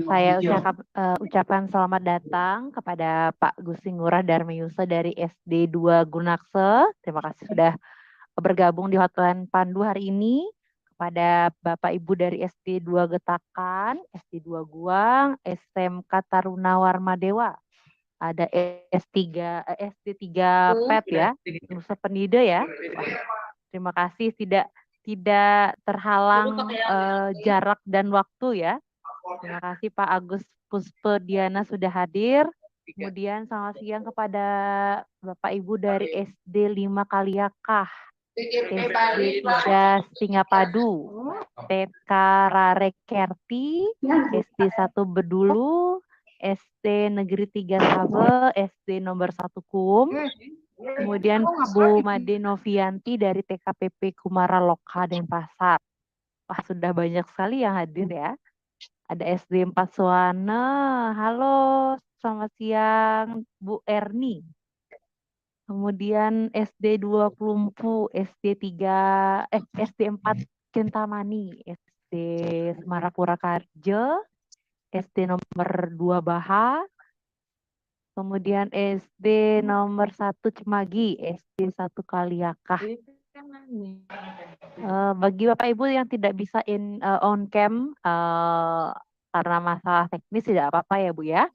Saya ucapkan selamat datang kepada Pak Gusti Ngurah Darmayusa dari SD 2 Gunakse. Terima kasih sudah bergabung di Hotline Pandu hari ini. Kepada Bapak Ibu dari SD 2 Getakan, SD 2 Guang, SMK Taruna Warma Dewa. Ada SD 3 PET ya, Nusa Penida ya. Wah, terima kasih tidak terhalang jarak dan waktu ya. Terima kasih Pak Agus Puspediana sudah hadir. Kemudian selamat siang kepada Bapak Ibu dari SD 5 Kaliakah, SD 3 Singapadu, TK Rarekerti, SD 1 Bedulu, SD Negeri 3 Sabe, SD nomor 1 Kum, kemudian Bu Made Novianti dari TKPP Kumara Loka Denpasar. Wah, sudah banyak sekali yang hadir ya. Ada SD 4 Suwana. Halo, selamat siang Bu Erni. Kemudian SD 2 Klumpu, SD 4 Kintamani, SD Semarapura Karjo, SD nomor 2 Baha, kemudian SD nomor 1 Cemagi, SD 1 Kaliakah. Bagi Bapak Ibu yang tidak bisa on cam karena masalah teknis tidak apa-apa ya Bu ya.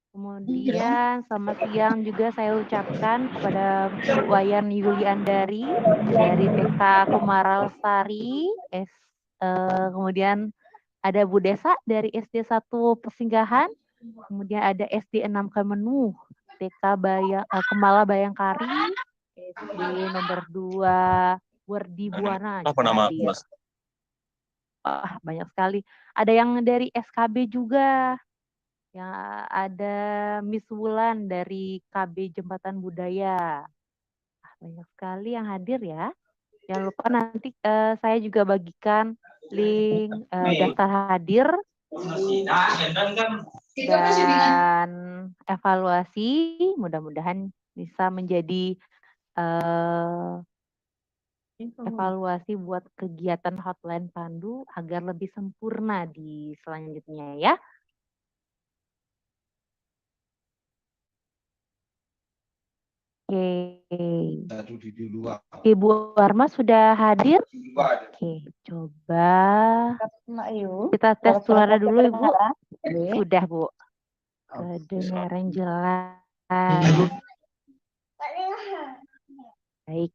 Kemudian selamat siang juga saya ucapkan kepada Bu Wayan Yuliandari dari TK Kumarasari, kemudian ada Bu Desa dari SD 1 Persinggahan, kemudian ada SD 6 Kemenuh, TK Kemala Bayangkari, SD nomor 2 Werdi Buana Apa juga nama hadir. Mas? Wah, banyak sekali. Ada yang dari SKB juga. Yang ada Miss Wulan dari KB Jembatan Budaya. Banyak sekali yang hadir ya. Jangan lupa nanti saya juga bagikan link daftar hadir dan evaluasi. Mudah-mudahan bisa menjadi evaluasi buat kegiatan Hotline Pandu agar lebih sempurna di selanjutnya ya. Oke, Bu Warma sudah hadir? Oke, coba kita tes suara dulu Ibu. Sudah Bu, kedengaran jelas. Baik.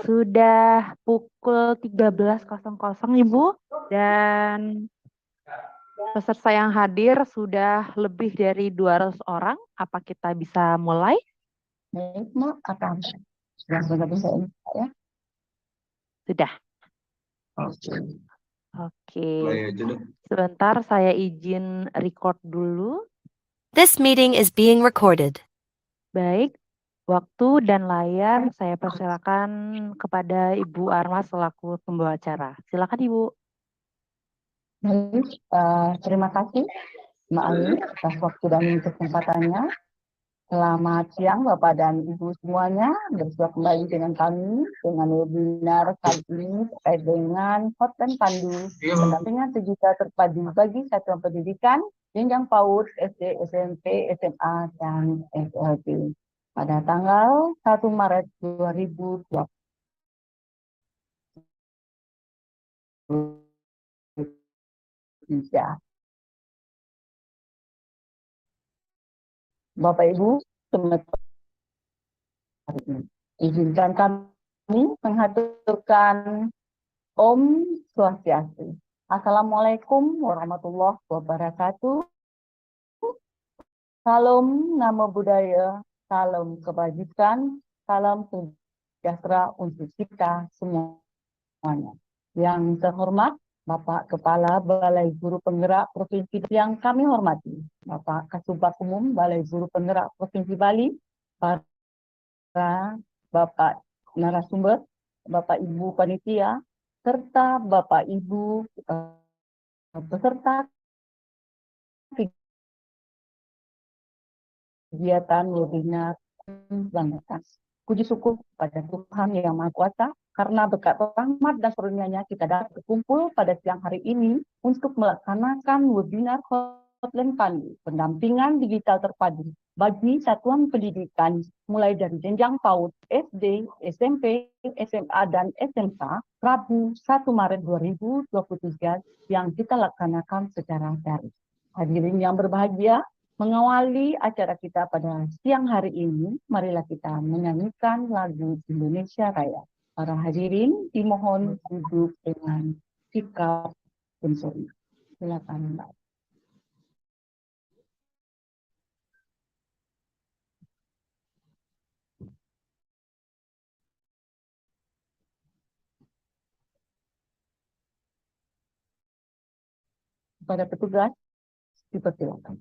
Sudah pukul 13.00 Ibu, dan peserta yang hadir sudah lebih dari 200 orang. Apa kita bisa mulai? Sudah. Oke. Sebentar saya izin record dulu. This meeting is being recorded. Baik. Waktu dan layar saya persilakan kepada Ibu Arma selaku pembawa acara. Silakan Ibu. Baik, terima kasih Mbak Ayu atas waktu dan kesempatannya. Selamat siang Bapak dan Ibu semuanya. Berjumpa kembali dengan kami dengan webinar kali ini terkait dengan Hotline Pandu pendampingan sejuta terpadu bagi satuan pendidikan jenjang PAUD, SD, SMP, SMA, dan SLB pada tanggal 1 Maret 2020. Bapak Ibu, izinkan kami mengaturkan Om Swastiastu. Assalamualaikum warahmatullahi wabarakatuh. Salam Namo Buddhaya, salam kebajikan, salam sejahtera untuk kita semuanya. Yang terhormat Bapak Kepala Balai Guru Penggerak Provinsi yang kami hormati, Bapak Kasubag Umum Balai Guru Penggerak Provinsi Bali, para Bapak narasumber, Bapak Ibu panitia, serta Bapak Ibu peserta kegiatan webinar kebangsaan. Puji syukur pada Tuhan Yang Maha Kuasa, karena berkat rahmat dan karunia-Nya kita dapat berkumpul pada siang hari ini untuk melaksanakan webinar Hotline Pandu, pendampingan digital terpadu bagi satuan pendidikan mulai dari jenjang PAUD, SD, SMP, SMA, dan SMK, Rabu 1 Maret 2023 yang kita laksanakan secara daring. Hadirin yang berbahagia, mengawali acara kita pada siang hari ini, marilah kita menyanyikan lagu Indonesia Raya. Para hadirin dimohon duduk dengan sikap sensori. Silakan, Mbak. Kepada petugas, dipersilakan.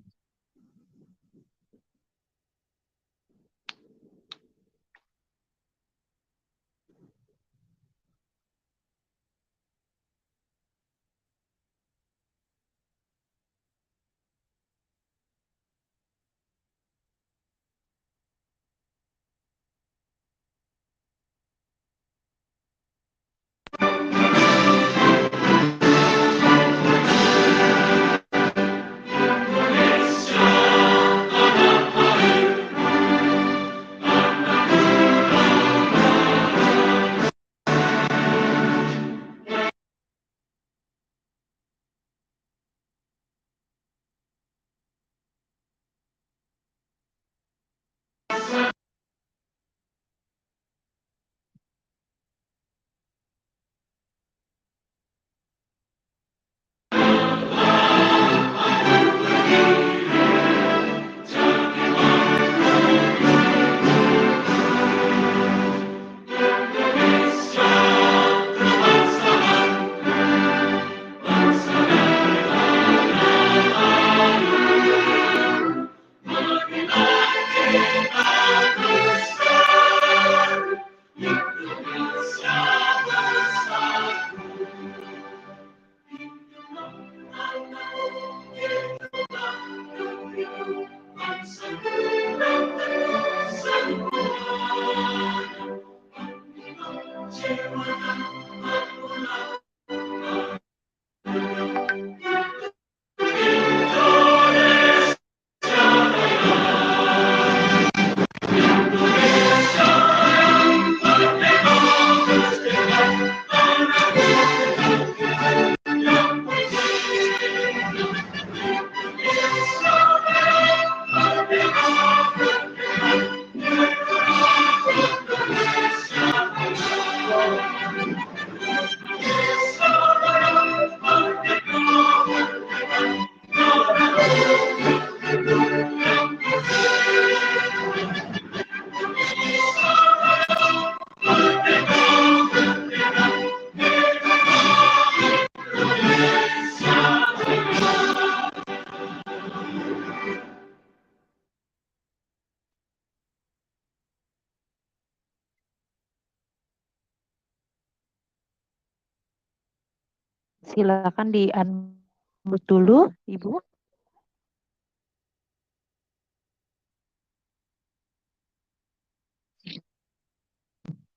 Silakan di-unmute dulu, Ibu.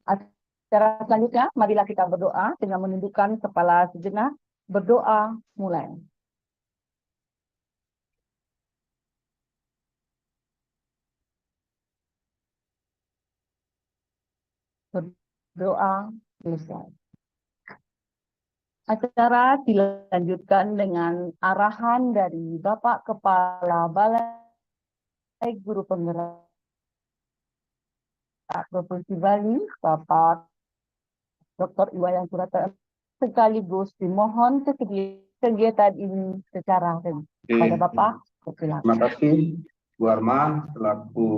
Acara selanjutnya, marilah kita berdoa dengan menundukkan kepala sejenak. Berdoa mulai. Berdoa selesai. Acara dilanjutkan dengan arahan dari Bapak Kepala Balai Guru Penggerak Provinsi Bali, Bapak Dr. Iwayan Surata, sekaligus dimohon kegiatan ini secara resmi. Pada Bapak, silakan. Terima kasih, Bu Arma, selaku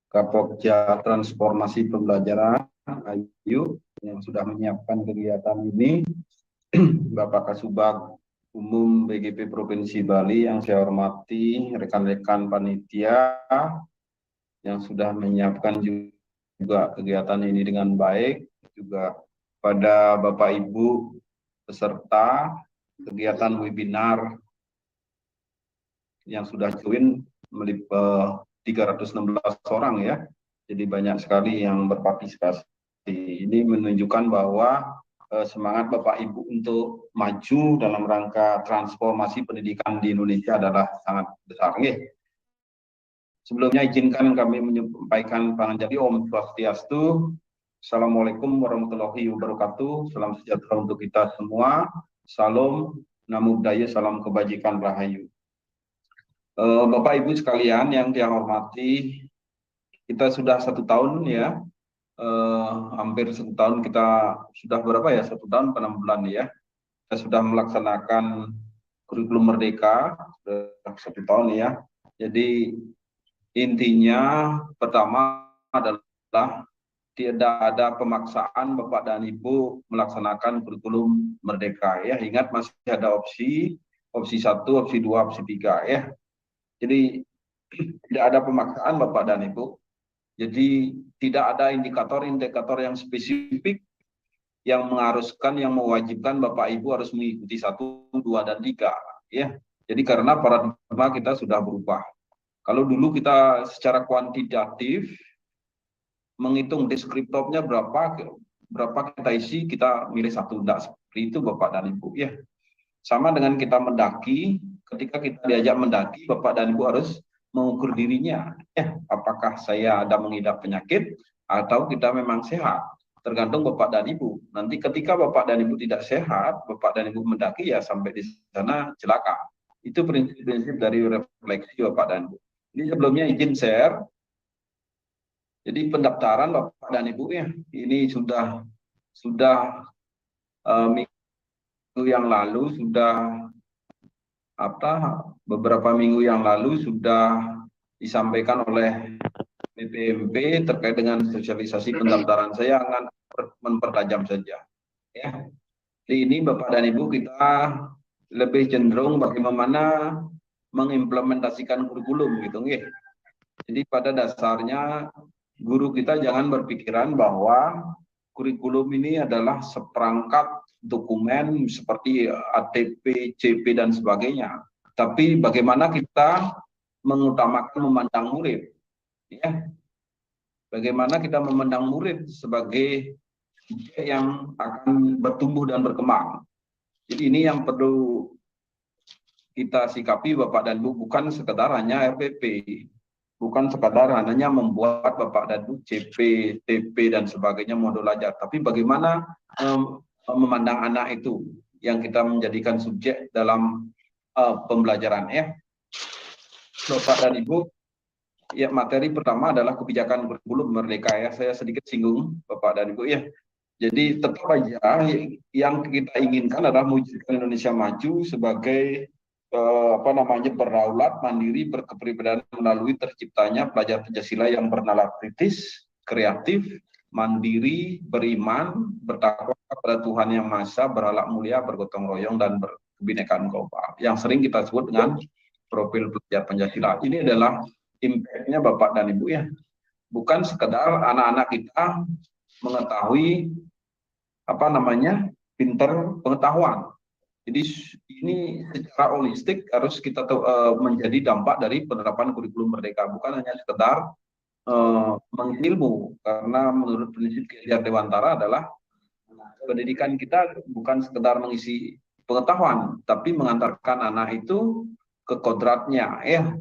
Kapokja Transformasi Pembelajaran Ayu yang sudah menyiapkan kegiatan ini. Bapak Kasubag Umum BGP Provinsi Bali yang saya hormati, rekan-rekan panitia yang sudah menyiapkan juga kegiatan ini dengan baik, juga pada Bapak Ibu peserta kegiatan webinar yang sudah join 316 orang ya, Jadi banyak sekali yang berpartisipasi. Ini menunjukkan bahwa semangat Bapak Ibu untuk maju dalam rangka transformasi pendidikan di Indonesia adalah sangat besar. Sebelumnya izinkan kami menyampaikan panganjali Om Swastiastu. Assalamualaikum warahmatullahi wabarakatuh. Salam sejahtera untuk kita semua. Salam Namo Buddhaya, salam kebajikan rahayu. Bapak Ibu sekalian yang saya hormati, kita sudah 1 tahun ya. Hampir 1 tahun kita sudah berapa ya, 1 tahun 6 bulan ya, kita sudah melaksanakan kurikulum merdeka sudah 1 tahun ya. Jadi intinya pertama adalah tidak ada pemaksaan Bapak dan Ibu melaksanakan kurikulum merdeka ya. Ingat masih ada opsi 1, opsi 2, opsi 3 ya. Jadi tidak ada pemaksaan Bapak dan Ibu. Jadi tidak ada indikator-indikator yang spesifik yang mengharuskan, yang mewajibkan Bapak Ibu harus mengikuti 1, 2, dan 3 ya. Jadi karena paradigma kita sudah berubah. Kalau dulu kita secara kuantitatif menghitung deskriptornya berapa kita isi, kita milih 1, tidak seperti itu Bapak dan Ibu ya. Sama dengan kita mendaki, ketika kita diajak mendaki, Bapak dan Ibu harus mengukur dirinya, apakah saya ada mengidap penyakit atau kita memang sehat, tergantung Bapak dan Ibu. Nanti ketika Bapak dan Ibu tidak sehat, Bapak dan Ibu mendaki ya sampai di sana celaka. Itu prinsip-prinsip dari refleksi Bapak dan Ibu. Ini sebelumnya izin share. Jadi pendaftaran Bapak dan Ibu ya, ini sudah minggu yang lalu beberapa minggu yang lalu sudah disampaikan oleh BPMP terkait dengan sosialisasi pendaftaran. Saya akan mempertajam saja ya. Jadi ini Bapak dan Ibu kita lebih cenderung bagaimana mengimplementasikan kurikulum gitu nggih. Jadi pada dasarnya guru kita jangan berpikiran bahwa kurikulum ini adalah seperangkat dokumen seperti ATP, CP, dan sebagainya. Tapi bagaimana kita mengutamakan memandang murid. Ya. Bagaimana kita memandang murid sebagai yang akan bertumbuh dan berkembang. Jadi ini yang perlu kita sikapi Bapak dan Ibu, bukan sekedar hanya RPP. Bukan sekadar hanya membuat Bapak dan Ibu CP, TP, dan sebagainya modul ajar. Tapi bagaimana memandang anak itu yang kita menjadikan subjek dalam pembelajaran ya. Bapak dan Ibu, ya materi pertama adalah kebijakan kurikulum merdeka ya. Saya sedikit singgung Bapak dan Ibu ya. Jadi tetap aja yang kita inginkan adalah mewujudkan Indonesia maju sebagai berdaulat, mandiri, berkepribadian melalui terciptanya pelajar Pancasila yang bernalar kritis, kreatif, mandiri, beriman, bertakwa kepada Tuhan Yang Maha Esa, berakhlak mulia, bergotong royong, dan berkebinekaan global. Yang sering kita sebut dengan profil pelajar Pancasila. Ini adalah impact-nya Bapak dan Ibu ya. Bukan sekedar anak-anak kita mengetahui pinter pengetahuan. Jadi ini secara holistik harus kita menjadi dampak dari penerapan kurikulum merdeka, bukan hanya sekedar mengilmu, karena menurut prinsip Ki-Hajar Dewantara adalah pendidikan kita bukan sekedar mengisi pengetahuan, tapi mengantarkan anak itu ke kodratnya ya.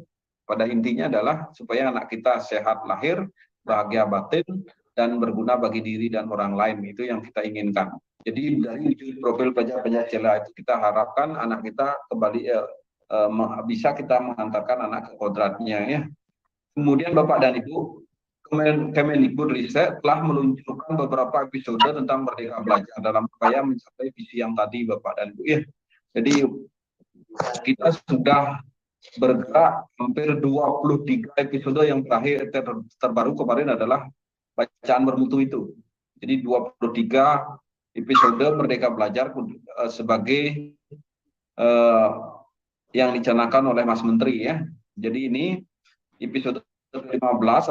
Pada intinya adalah supaya anak kita sehat lahir, bahagia batin, dan berguna bagi diri dan orang lain. Itu yang kita inginkan. Jadi dari profil pelajar Pancasila itu kita harapkan anak kita kembali bisa kita mengantarkan anak ke kodratnya ya. Kemudian Bapak dan Ibu, Kemendikbudristek telah meluncurkan beberapa episode tentang Merdeka Belajar dalam upaya mencapai visi yang tadi Bapak dan Ibu ya. Jadi kita sudah bergerak hampir 23 episode, yang terakhir terbaru kemarin adalah bacaan bermutu itu. Jadi 23 episode Merdeka Belajar sebagai yang dicanangkan oleh Mas Menteri ya. Jadi ini episode 15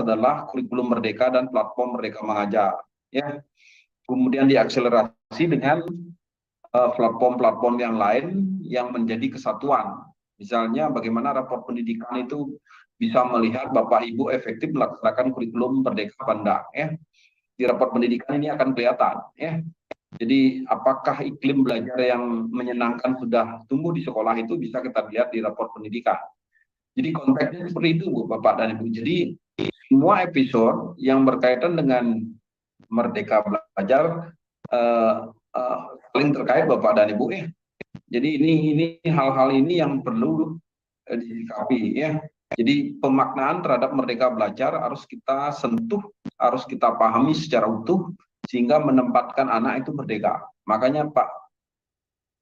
adalah kurikulum merdeka dan platform Merdeka Mengajar ya. Kemudian diakselerasi dengan platform-platform yang lain yang menjadi kesatuan. Misalnya bagaimana rapor pendidikan itu bisa melihat Bapak Ibu efektif melaksanakan kurikulum Merdeka apa enggak ya. Di raport pendidikan ini akan kelihatan ya. Jadi apakah iklim belajar yang menyenangkan sudah tumbuh di sekolah itu bisa kita lihat di raport pendidikan. Jadi konteksnya seperti itu Bu, Bapak dan Ibu. Jadi semua episode yang berkaitan dengan Merdeka Belajar saling terkait Bapak dan Ibu ya. Jadi ini hal-hal ini yang perlu disikapi ya. Jadi pemaknaan terhadap Merdeka Belajar harus kita sentuh, harus kita pahami secara utuh sehingga menempatkan anak itu merdeka. Makanya Pak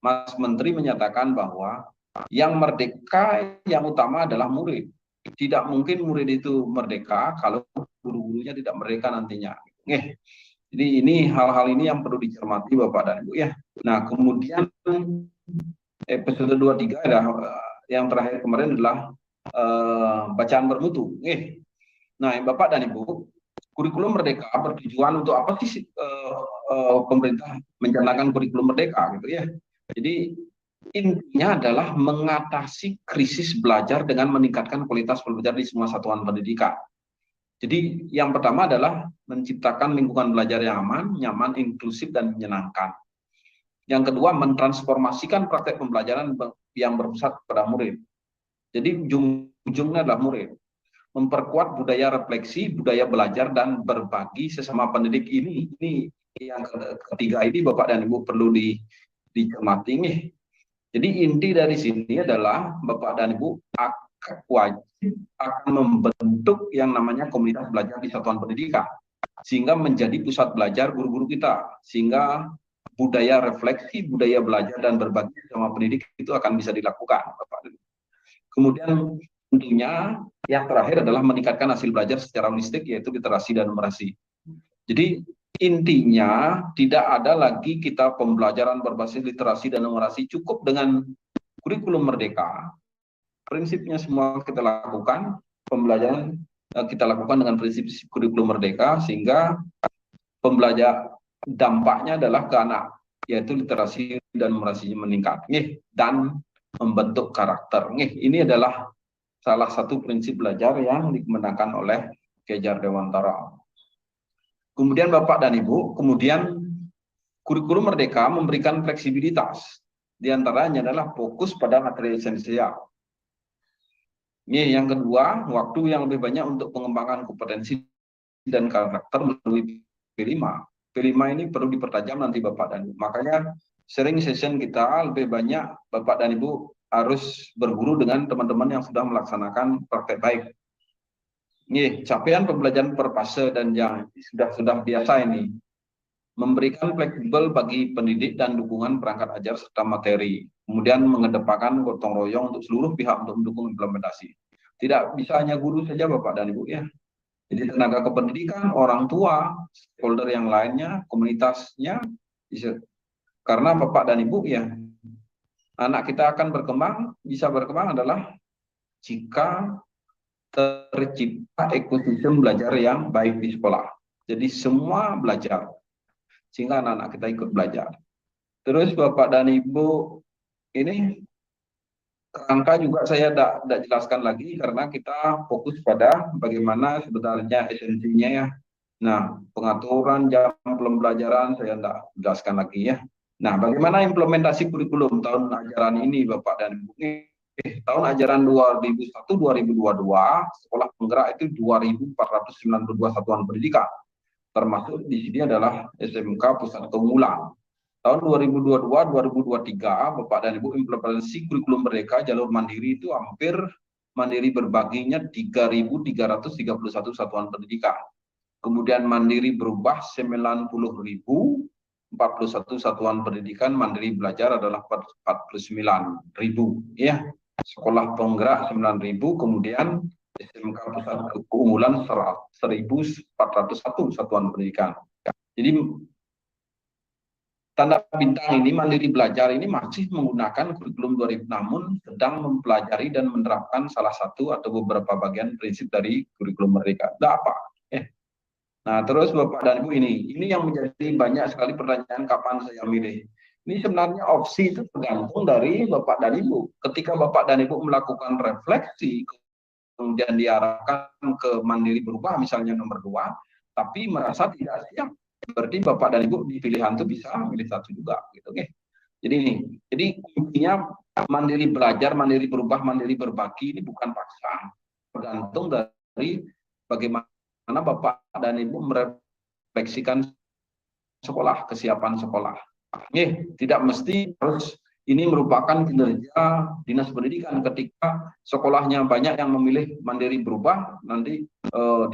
Mas Menteri menyatakan bahwa yang merdeka yang utama adalah murid. Tidak mungkin murid itu merdeka kalau guru-gurunya tidak merdeka nantinya. Jadi ini hal-hal ini yang perlu dicermati Bapak dan Ibu ya. Nah kemudian episode 23 adalah yang terakhir kemarin adalah bacaan bermutu. Nah Bapak dan Ibu, kurikulum Merdeka bertujuan untuk apa sih pemerintah mencanangkan kurikulum Merdeka gitu ya. Jadi intinya adalah mengatasi krisis belajar dengan meningkatkan kualitas belajar di semua satuan pendidikan. Jadi yang pertama adalah menciptakan lingkungan belajar yang aman, nyaman, inklusif, dan menyenangkan. Yang kedua, mentransformasikan praktek pembelajaran yang berpusat pada murid. Jadi ujung-ujungnya adalah murid. Memperkuat budaya refleksi, budaya belajar, dan berbagi sesama pendidik ini yang ketiga ini Bapak dan Ibu perlu dicermati nih. Jadi inti dari sini adalah Bapak dan Ibu wajib akan membentuk yang namanya komunitas belajar di satuan pendidikan sehingga menjadi pusat belajar guru-guru kita, sehingga budaya refleksi, budaya belajar dan berbagi sama pendidik itu akan bisa dilakukan Bapak dan Ibu. Kemudian tentunya yang terakhir adalah meningkatkan hasil belajar secara holistik yaitu literasi dan numerasi. Jadi intinya tidak ada lagi kita pembelajaran berbasis literasi dan numerasi cukup dengan kurikulum Merdeka. Prinsipnya semua kita lakukan, pembelajaran kita lakukan dengan prinsip kurikulum Merdeka sehingga pembelajar dampaknya adalah ke anak yaitu literasi dan numerasinya meningkat dan membentuk karakter. Ini adalah salah satu prinsip belajar yang dikemenangkan oleh Kejar Dewantara. Kemudian Bapak dan Ibu, kemudian kurikulum Merdeka memberikan fleksibilitas. Di antaranya adalah fokus pada materi esensial. Yang kedua, waktu yang lebih banyak untuk pengembangan kompetensi dan karakter melalui P5. P5 ini perlu dipertajam nanti Bapak dan Ibu. Makanya sering session kita lebih banyak Bapak dan Ibu harus berguru dengan teman-teman yang sudah melaksanakan praktek baik. Capaian pembelajaran per fase dan yang sudah biasa ini memberikan fleksibel bagi pendidik dan dukungan perangkat ajar serta materi. Kemudian mengedepankan gotong royong untuk seluruh pihak untuk mendukung implementasi. Tidak bisa hanya guru saja Bapak dan Ibu ya. Jadi tenaga kependidikan, orang tua, stakeholder yang lainnya, komunitasnya bisa. Karena Bapak dan Ibu ya, anak kita akan bisa berkembang adalah jika tercipta ekosistem belajar yang baik di sekolah. Jadi semua belajar, sehingga anak-anak kita ikut belajar. Terus Bapak dan Ibu, ini kerangka juga saya tidak jelaskan lagi karena kita fokus pada bagaimana sebenarnya esensinya ya. Nah, pengaturan jam pembelajaran saya tidak jelaskan lagi ya. Nah, bagaimana implementasi kurikulum tahun ajaran ini Bapak dan Ibu? Tahun ajaran 2001-2022, sekolah penggerak itu 2.492 satuan pendidikan. Termasuk di sini adalah SMK Pusat Keunggulan. Tahun 2022-2023, Bapak dan Ibu implementasi kurikulum Merdeka jalur mandiri itu hampir mandiri berbaginya 3.331 satuan pendidikan. Kemudian mandiri berubah 90.041 satuan pendidikan, mandiri belajar adalah 49.000 ya. Sekolah penggerak 9.000, kemudian SMK Pusat Keunggulan 1.401 satuan pendidikan. Jadi tanda bintang ini mandiri belajar ini masih menggunakan kurikulum 2000 namun sedang mempelajari dan menerapkan salah satu atau beberapa bagian prinsip dari kurikulum Merdeka. Apa? Nah, terus Bapak dan Ibu ini yang menjadi banyak sekali pertanyaan kapan saya milih. Ini sebenarnya opsi itu tergantung dari Bapak dan Ibu. Ketika Bapak dan Ibu melakukan refleksi kemudian diarahkan ke mandiri berubah misalnya nomor 2, tapi merasa tidak siap, berarti Bapak dan Ibu di pilihan itu bisa milih satu juga gitu. Oke. Jadi ini, jadi intinya mandiri belajar, mandiri berubah, mandiri berbagi ini bukan paksa, tergantung dari bagaimana Bapak dan Ibu merefleksikan sekolah, kesiapan sekolah. Tidak mesti harus ini merupakan kinerja dinas pendidikan. Ketika sekolahnya banyak yang memilih mandiri berubah, nanti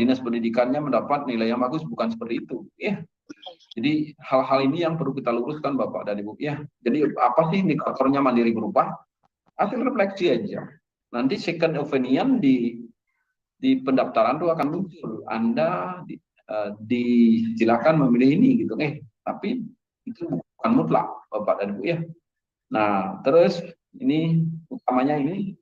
dinas pendidikannya mendapat nilai yang bagus, bukan seperti itu. Jadi hal-hal ini yang perlu kita luruskan Bapak dan Ibu. Jadi apa sih indikatornya mandiri berubah? Hasil refleksi aja. Nanti second opinion di pendaftaran itu akan muncul. Anda disilakan memilih ini gitu. Tapi itu bukan mutlak Bapak dan Ibu. Nah, terus ini utamanya ini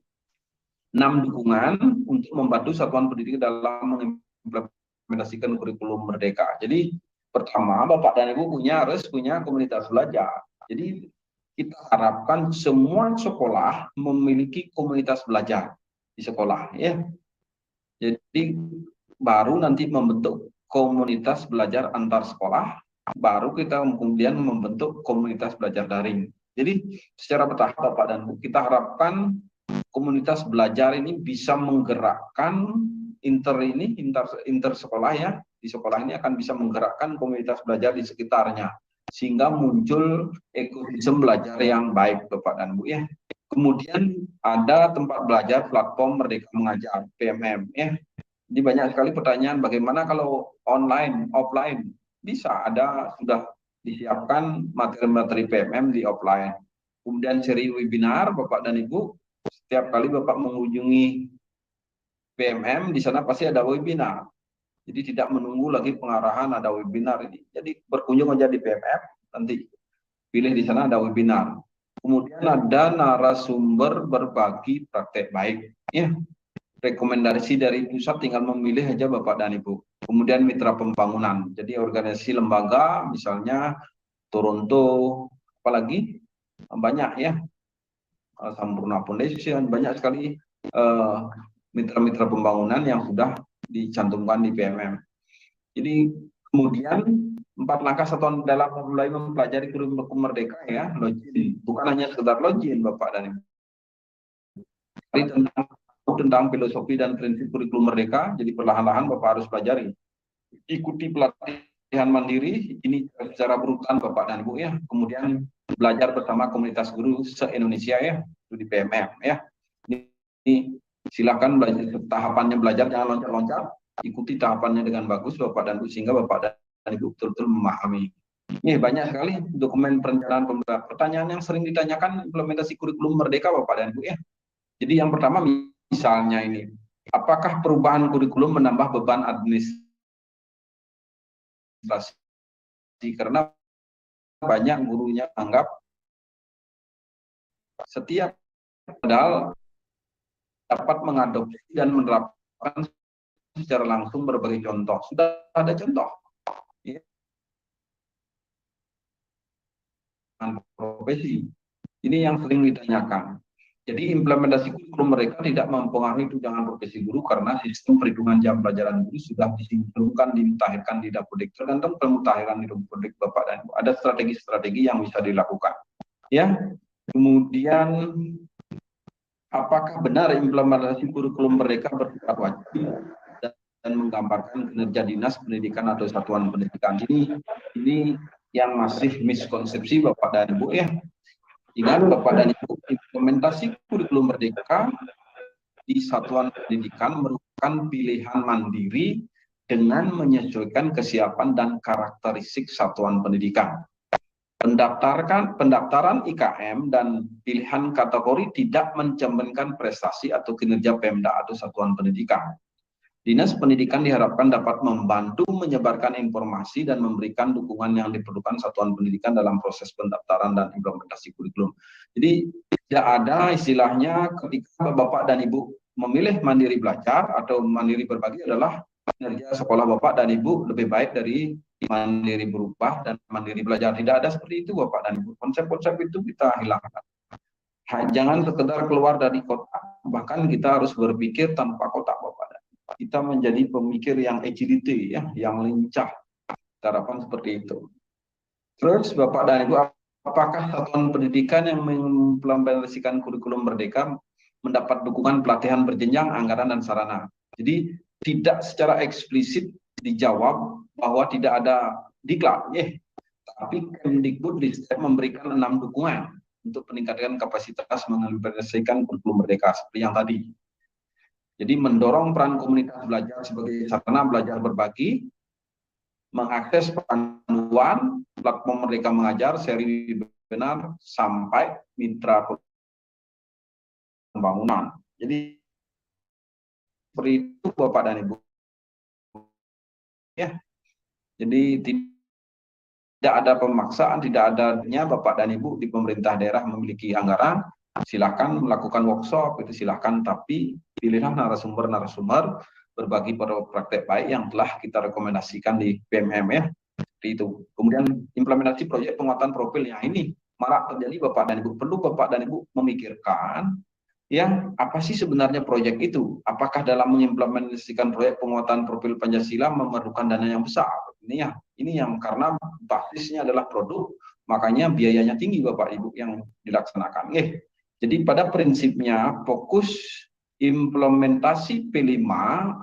6 dukungan untuk membantu satuan pendidikan dalam mengimplementasikan kurikulum merdeka. Jadi pertama Bapak dan Ibu harus punya komunitas belajar. Jadi kita harapkan semua sekolah memiliki komunitas belajar di sekolah Jadi baru nanti membentuk komunitas belajar antar sekolah, baru kita kemudian membentuk komunitas belajar daring. Jadi secara bertahap Bapak dan Ibu kita harapkan komunitas belajar ini bisa menggerakkan inter sekolah di sekolah ini akan bisa menggerakkan komunitas belajar di sekitarnya sehingga muncul ekosistem belajar yang baik Bapak dan Ibu Kemudian ada tempat belajar platform Merdeka Mengajar PMM Jadi banyak sekali pertanyaan bagaimana kalau online, offline bisa sudah disiapkan materi-materi PMM di offline. Kemudian seri webinar Bapak dan Ibu, setiap kali Bapak mengunjungi PMM di sana pasti ada webinar. Jadi tidak menunggu lagi pengarahan ada webinar ini. Jadi berkunjung aja di PMM, nanti pilih di sana ada webinar. Kemudian ada narasumber berbagi praktek baik. Rekomendasi dari pusat tinggal memilih aja Bapak dan Ibu. Kemudian mitra pembangunan. Jadi organisasi lembaga misalnya Toronto, apalagi banyak Sampurna Foundation, banyak sekali mitra-mitra pembangunan yang sudah dicantumkan di PMM. Jadi kemudian 4 langkah satuan dalam mulai mempelajari kurikulum merdeka login. Bukan hanya sekedar login Bapak dan Ibu. Tentang filosofi dan prinsip kurikulum merdeka, jadi perlahan-lahan Bapak harus pelajari. Ikuti pelatihan mandiri, ini secara berurutan Bapak dan Ibu Kemudian belajar bersama komunitas guru se-Indonesia itu di PMM Ini silakan belajar tahapannya belajar, jangan loncat-loncat. Ikuti tahapannya dengan bagus Bapak dan Ibu sehingga Bapak dan Ibu betul-betul memahami. Banyak sekali dokumen perencanaan pembelajaran. Pertanyaan yang sering ditanyakan implementasi kurikulum merdeka Bapak dan Ibu Jadi yang pertama misalnya ini, apakah perubahan kurikulum menambah beban administrasi? Karena banyak gurunya anggap setiap padahal dapat mengadopsi dan menerapkan secara langsung berbagai contoh. Sudah ada contoh. Profesi. Ini yang sering ditanyakan. Jadi implementasi kurikulum mereka tidak mempengaruhi tunjangan profesi guru karena sistem perhitungan jam pelajaran guru sudah disinkronkan dimutakhirkan di Dapodek. Tergantung pemutahiran di Dapodek Bapak dan Ibu. Ada strategi-strategi yang bisa dilakukan. Kemudian apakah benar implementasi kurikulum mereka bersifat wajib dan menggambarkan kinerja dinas pendidikan atau satuan pendidikan? Ini yang masih miskonsepsi Bapak dan Ibu Ingat Bapak dan Ibu, implementasi kurikulum merdeka di satuan pendidikan merupakan pilihan mandiri dengan menyesuaikan kesiapan dan karakteristik satuan pendidikan. Pendaftaran IKM dan pilihan kategori tidak mencerminkan prestasi atau kinerja Pemda atau satuan pendidikan. Dinas pendidikan diharapkan dapat membantu menyebarkan informasi dan memberikan dukungan yang diperlukan satuan pendidikan dalam proses pendaftaran dan implementasi kurikulum. Jadi tidak ada istilahnya ketika Bapak dan Ibu memilih mandiri belajar atau mandiri berbagi adalah kinerja sekolah Bapak dan Ibu lebih baik dari mandiri berubah dan mandiri belajar. Tidak ada seperti itu Bapak dan Ibu. Konsep-konsep itu kita hilangkan. Jangan sekedar keluar dari kotak. bahkan kita harus berpikir tanpa kotak Bapak. Kita menjadi pemikir yang agility ya, yang lincah. Harapan seperti itu. Terus Bapak dan Ibu, apakah satuan pendidikan yang mengimplementasikan kurikulum Merdeka mendapat dukungan pelatihan berjenjang, anggaran, dan sarana? Jadi tidak secara eksplisit dijawab bahwa tidak ada diklat, tapi Kemdikbud memberikan 6 dukungan untuk peningkatan kapasitas mengimplementasikan kurikulum Merdeka seperti yang tadi. Jadi mendorong peran komunitas belajar sebagai sarana belajar berbagi, mengakses panduan, platform Merdeka Mengajar, seri webinar, sampai mitra pembangunan. Jadi seperti itu Bapak dan Ibu. Ya, jadi tidak ada pemaksaan, tidak adanya Bapak dan Ibu di pemerintah daerah memiliki anggaran, silahkan melakukan workshop, itu silahkan, tapi pilihlah narasumber-narasumber berbagi pada praktek baik yang telah kita rekomendasikan di PMM ya. Itu. Kemudian implementasi proyek penguatan profil yang ini marak terjadi Bapak dan Ibu. Perlu Bapak dan Ibu memikirkan ya, apa sih sebenarnya proyek itu? Apakah dalam mengimplementasikan proyek penguatan profil Pancasila memerlukan dana yang besar? Ini yang karena basisnya adalah produk, makanya biayanya tinggi Bapak Ibu yang dilaksanakan. Jadi pada prinsipnya fokus implementasi P5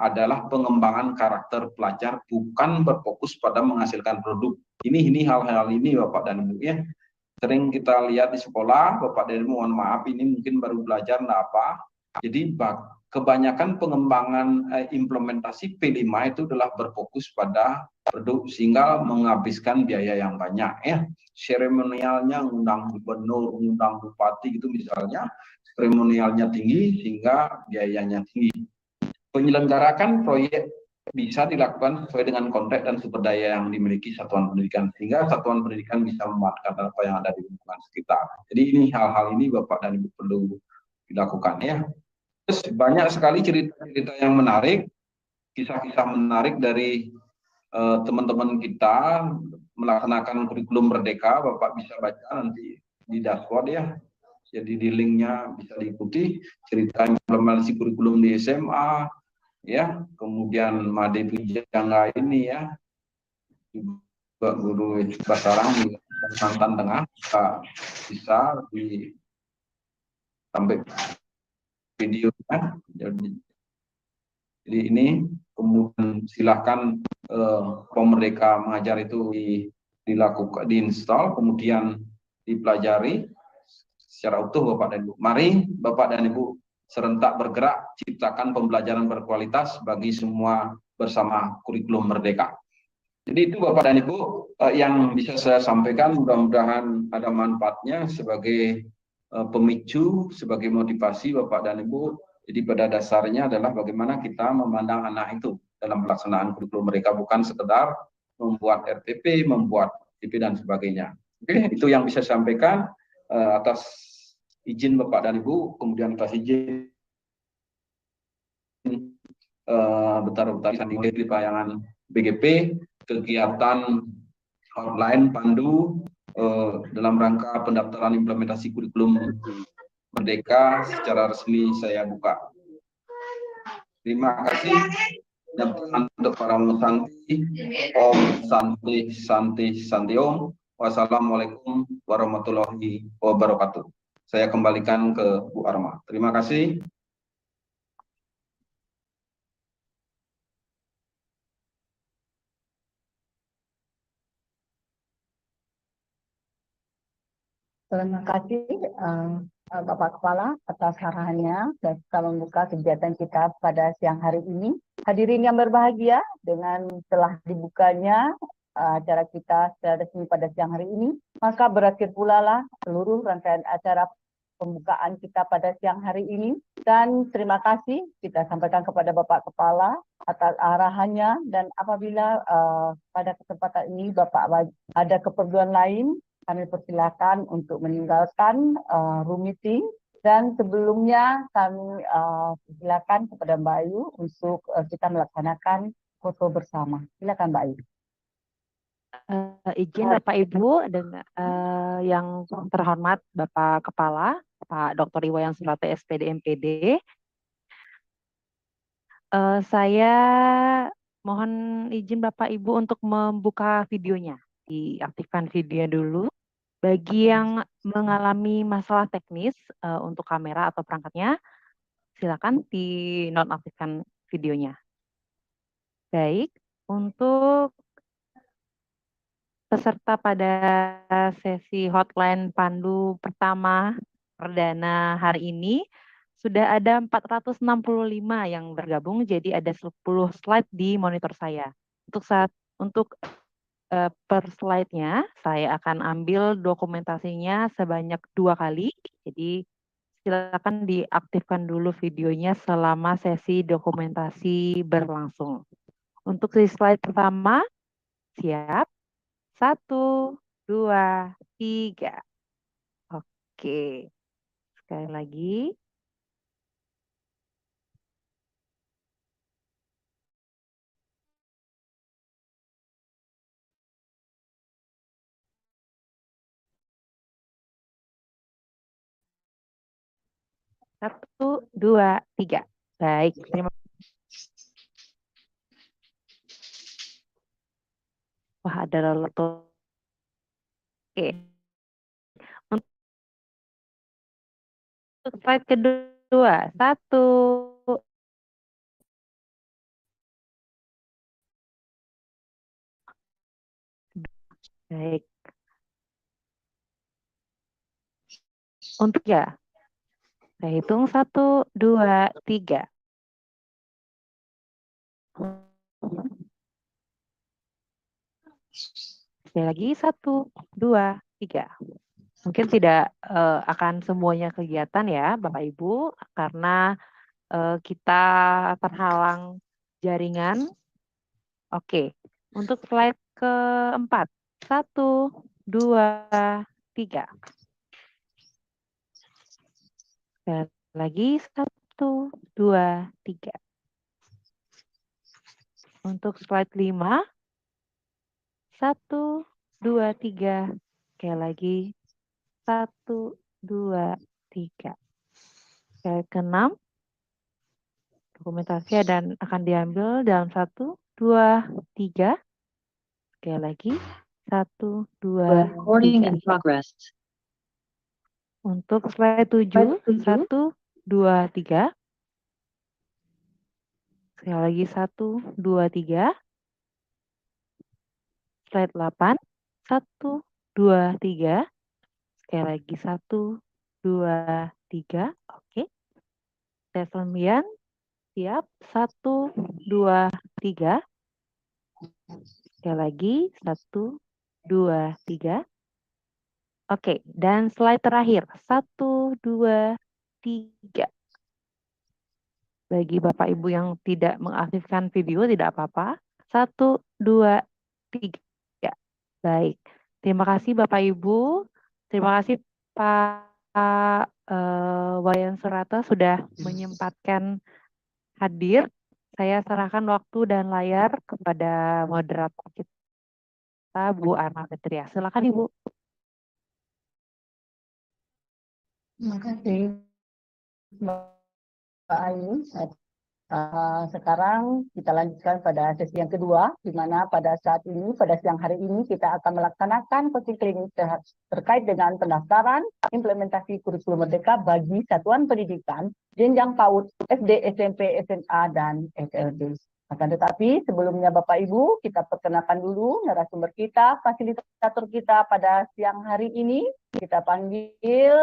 adalah pengembangan karakter pelajar, bukan berfokus pada menghasilkan produk. Ini hal-hal ini Bapak dan Ibu ya. Sering kita lihat di sekolah, Bapak dan Ibu mohon maaf, ini mungkin baru belajar enggak apa. Jadi kebanyakan pengembangan implementasi P5 itu adalah berfokus pada produk sehingga menghabiskan biaya yang banyak ya. Seremonialnya ngundang gubernur, ngundang bupati gitu misalnya, seremonialnya tinggi sehingga biayanya tinggi. Penyelenggarakan proyek bisa dilakukan sesuai dengan konteks dan sumber daya yang dimiliki satuan pendidikan sehingga satuan pendidikan bisa memanfaatkan apa yang ada di lingkungan sekitar. Jadi ini hal-hal ini Bapak dan Ibu perlu dilakukan ya. Terus banyak sekali cerita-cerita yang menarik, kisah-kisah menarik dari teman-teman kita melaksanakan kurikulum Merdeka. Bapak bisa baca nanti di dashboard ya. Jadi di linknya bisa diikuti cerita implementasi kurikulum di SMA, ya, kemudian Made Pujangga ini ya, juga guru Basarang di Kalimantan Tengah bisa di sampai videonya. Jadi ini kemudian silahkan Merdeka Mengajar itu dilakukan, diinstal, kemudian dipelajari secara utuh Bapak dan Ibu. Mari Bapak dan Ibu serentak bergerak, ciptakan pembelajaran berkualitas bagi semua bersama kurikulum Merdeka. Jadi itu Bapak dan Ibu yang bisa saya sampaikan, mudah-mudahan ada manfaatnya sebagai pemicu, sebagai motivasi Bapak dan Ibu. Jadi pada dasarnya adalah bagaimana kita memandang anak itu dalam pelaksanaan kurikulum Merdeka, bukan sekedar membuat RTP, membuat IP dan sebagainya. Oke, itu yang bisa saya sampaikan. Atas izin Bapak dan Ibu, kemudian atas izin bentar-bentar di tayangan BGP, kegiatan online Pandu dalam rangka pendaftaran implementasi kurikulum Merdeka secara resmi saya buka. Terima kasih dan untuk para santi. Om Santi Santi Santi Om. Wassalamualaikum warahmatullahi wabarakatuh. Saya kembalikan ke Bu Arma. Terima kasih. Terima kasih Bapak Kepala atas arahannya dan kita membuka kegiatan kita pada siang hari ini. Hadirin yang berbahagia, dengan telah dibukanya acara kita secara resmi pada siang hari ini, maka berakhir pula lah seluruh rangkaian acara pembukaan kita pada siang hari ini. Dan terima kasih kita sampaikan kepada Bapak Kepala atas arahannya, dan apabila pada kesempatan ini Bapak ada keperluan lain, kami persilakan untuk meninggalkan room meeting. Dan sebelumnya kami persilakan kepada Mbak Ayu untuk kita melaksanakan foto bersama. Silakan Mbak Ayu. Izin Bapak Ibu yang terhormat Bapak Kepala, Pak Dr. Iwayan Surate SPD MPD, saya mohon izin Bapak Ibu untuk membuka videonya. Diaktifkan video dulu. Bagi yang mengalami masalah teknis untuk kamera atau perangkatnya, silakan dinonaktifkan videonya. Baik, untuk peserta pada sesi hotline Pandu pertama perdana hari ini sudah ada 465 yang bergabung, jadi ada 10 slide di monitor saya. Untuk per slide-nya saya akan ambil dokumentasinya sebanyak 2 kali. Jadi silakan diaktifkan dulu videonya selama sesi dokumentasi berlangsung. Untuk di slide pertama, siap? 1, 2, 3. Oke. Sekali lagi. Satu, dua, tiga. Baik, terima kasih. Wah, ada lelet. Oke. Untuk slide kedua, 1. Baik. Untuk ya, saya hitung 1, 2, 3. Sekali lagi 1, 2, 3. Mungkin tidak akan semuanya kegiatan ya Bapak Ibu, karena kita terhalang jaringan. Oke, untuk slide keempat. 1, 2, 3. Sekali lagi 1, 2, 3. Untuk slide 5. 1, 2, 3. Sekali lagi 1, 2, 3. Slide ke-6. Dokumentasi dan akan diambil dalam 1, 2, 3. Sekali lagi 1, 2, 3. Untuk slide 7, 1, 2, 3. Sekali lagi 1, 2, 3. Slide 8, 1, 2, 3. Sekali lagi 1, 2, 3. Oke. Slide 9, siap. 1, 2, 3. Sekali lagi 1, 2, 3. Oke, dan slide terakhir 1, 2, 3. Bagi Bapak Ibu yang tidak mengaktifkan video tidak apa-apa. 1, 2, 3. Baik. Terima kasih Bapak Ibu. Terima kasih Pak Wayan Surata sudah menyempatkan hadir. Saya serahkan waktu dan layar kepada moderator kita, Bu Arma Fitria. Silakan Ibu. Terima kasih, Mbak Ayu. Sekarang kita lanjutkan pada sesi yang kedua, di mana pada saat ini, pada siang hari ini, kita akan melaksanakan coaching klinik terkait dengan pendaftaran implementasi kurikulum merdeka bagi satuan pendidikan jenjang PAUD, SD, SMP, SMA, dan SLB. Akan tetapi sebelumnya Bapak Ibu, kita perkenalkan dulu narasumber kita, fasilitator kita pada siang hari ini. Kita panggil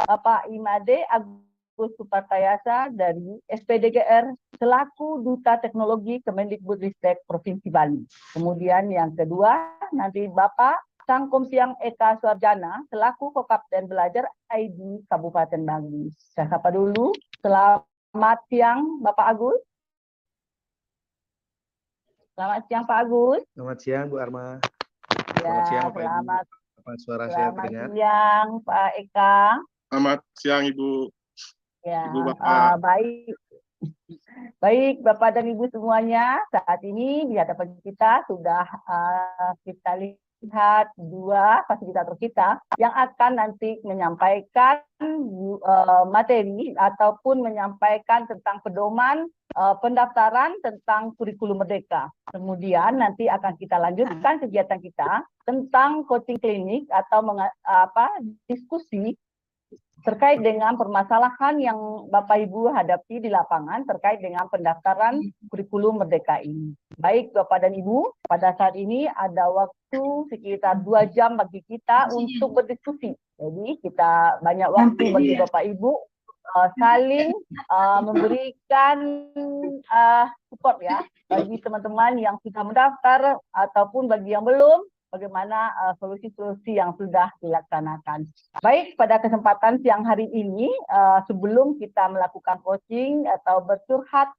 Bapak Imade Agus Supartayasa dari SPDGR selaku Duta Teknologi Kemendikbudristek Provinsi Bali. Kemudian yang kedua, nanti Bapak Sangkom Siang Eka Suarjana selaku Kokapten Belajar ID Kabupaten Bali. Saya sapa dulu. Selamat siang Bapak Agus. Selamat siang Pak Agus. Selamat siang Bu Arma. Ya, Selamat siang Bapak selamat, Ibu. Apa suara saya selamat terdengar? siang Pak Eka. Selamat siang Ibu. Ya, Ibu Bapak. baik. Baik, Bapak dan Ibu semuanya, saat ini di hadapan kita sudah kita lihat dua fasilitator kita yang akan nanti menyampaikan materi ataupun menyampaikan tentang pedoman pendaftaran tentang kurikulum merdeka. Kemudian nanti akan kita lanjutkan kegiatan kita tentang coaching klinik atau diskusi terkait dengan permasalahan yang Bapak Ibu hadapi di lapangan terkait dengan pendaftaran kurikulum merdeka ini. Baik Bapak dan Ibu, pada saat ini ada waktu sekitar 2 jam bagi kita untuk berdiskusi. Jadi kita banyak waktu bagi Bapak Ibu saling memberikan support ya bagi teman-teman yang sudah mendaftar ataupun bagi yang belum, bagaimana solusi-solusi yang sudah dilaksanakan. Baik, pada kesempatan siang hari ini, sebelum kita melakukan coaching atau bercurhat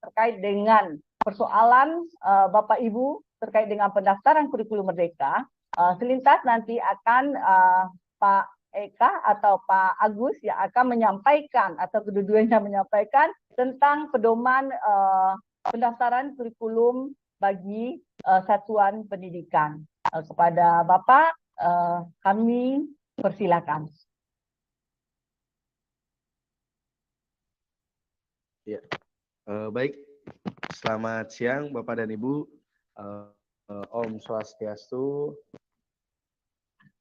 terkait dengan persoalan Bapak Ibu terkait dengan pendaftaran kurikulum merdeka, selintas nanti akan Pak Eka atau Pak Agus yang akan menyampaikan atau kedua-duanya menyampaikan tentang pedoman pendaftaran kurikulum bagi satuan pendidikan. Kepada Bapak, kami persilakan. Ya, baik. Selamat siang Bapak dan Ibu. Om Swastiastu.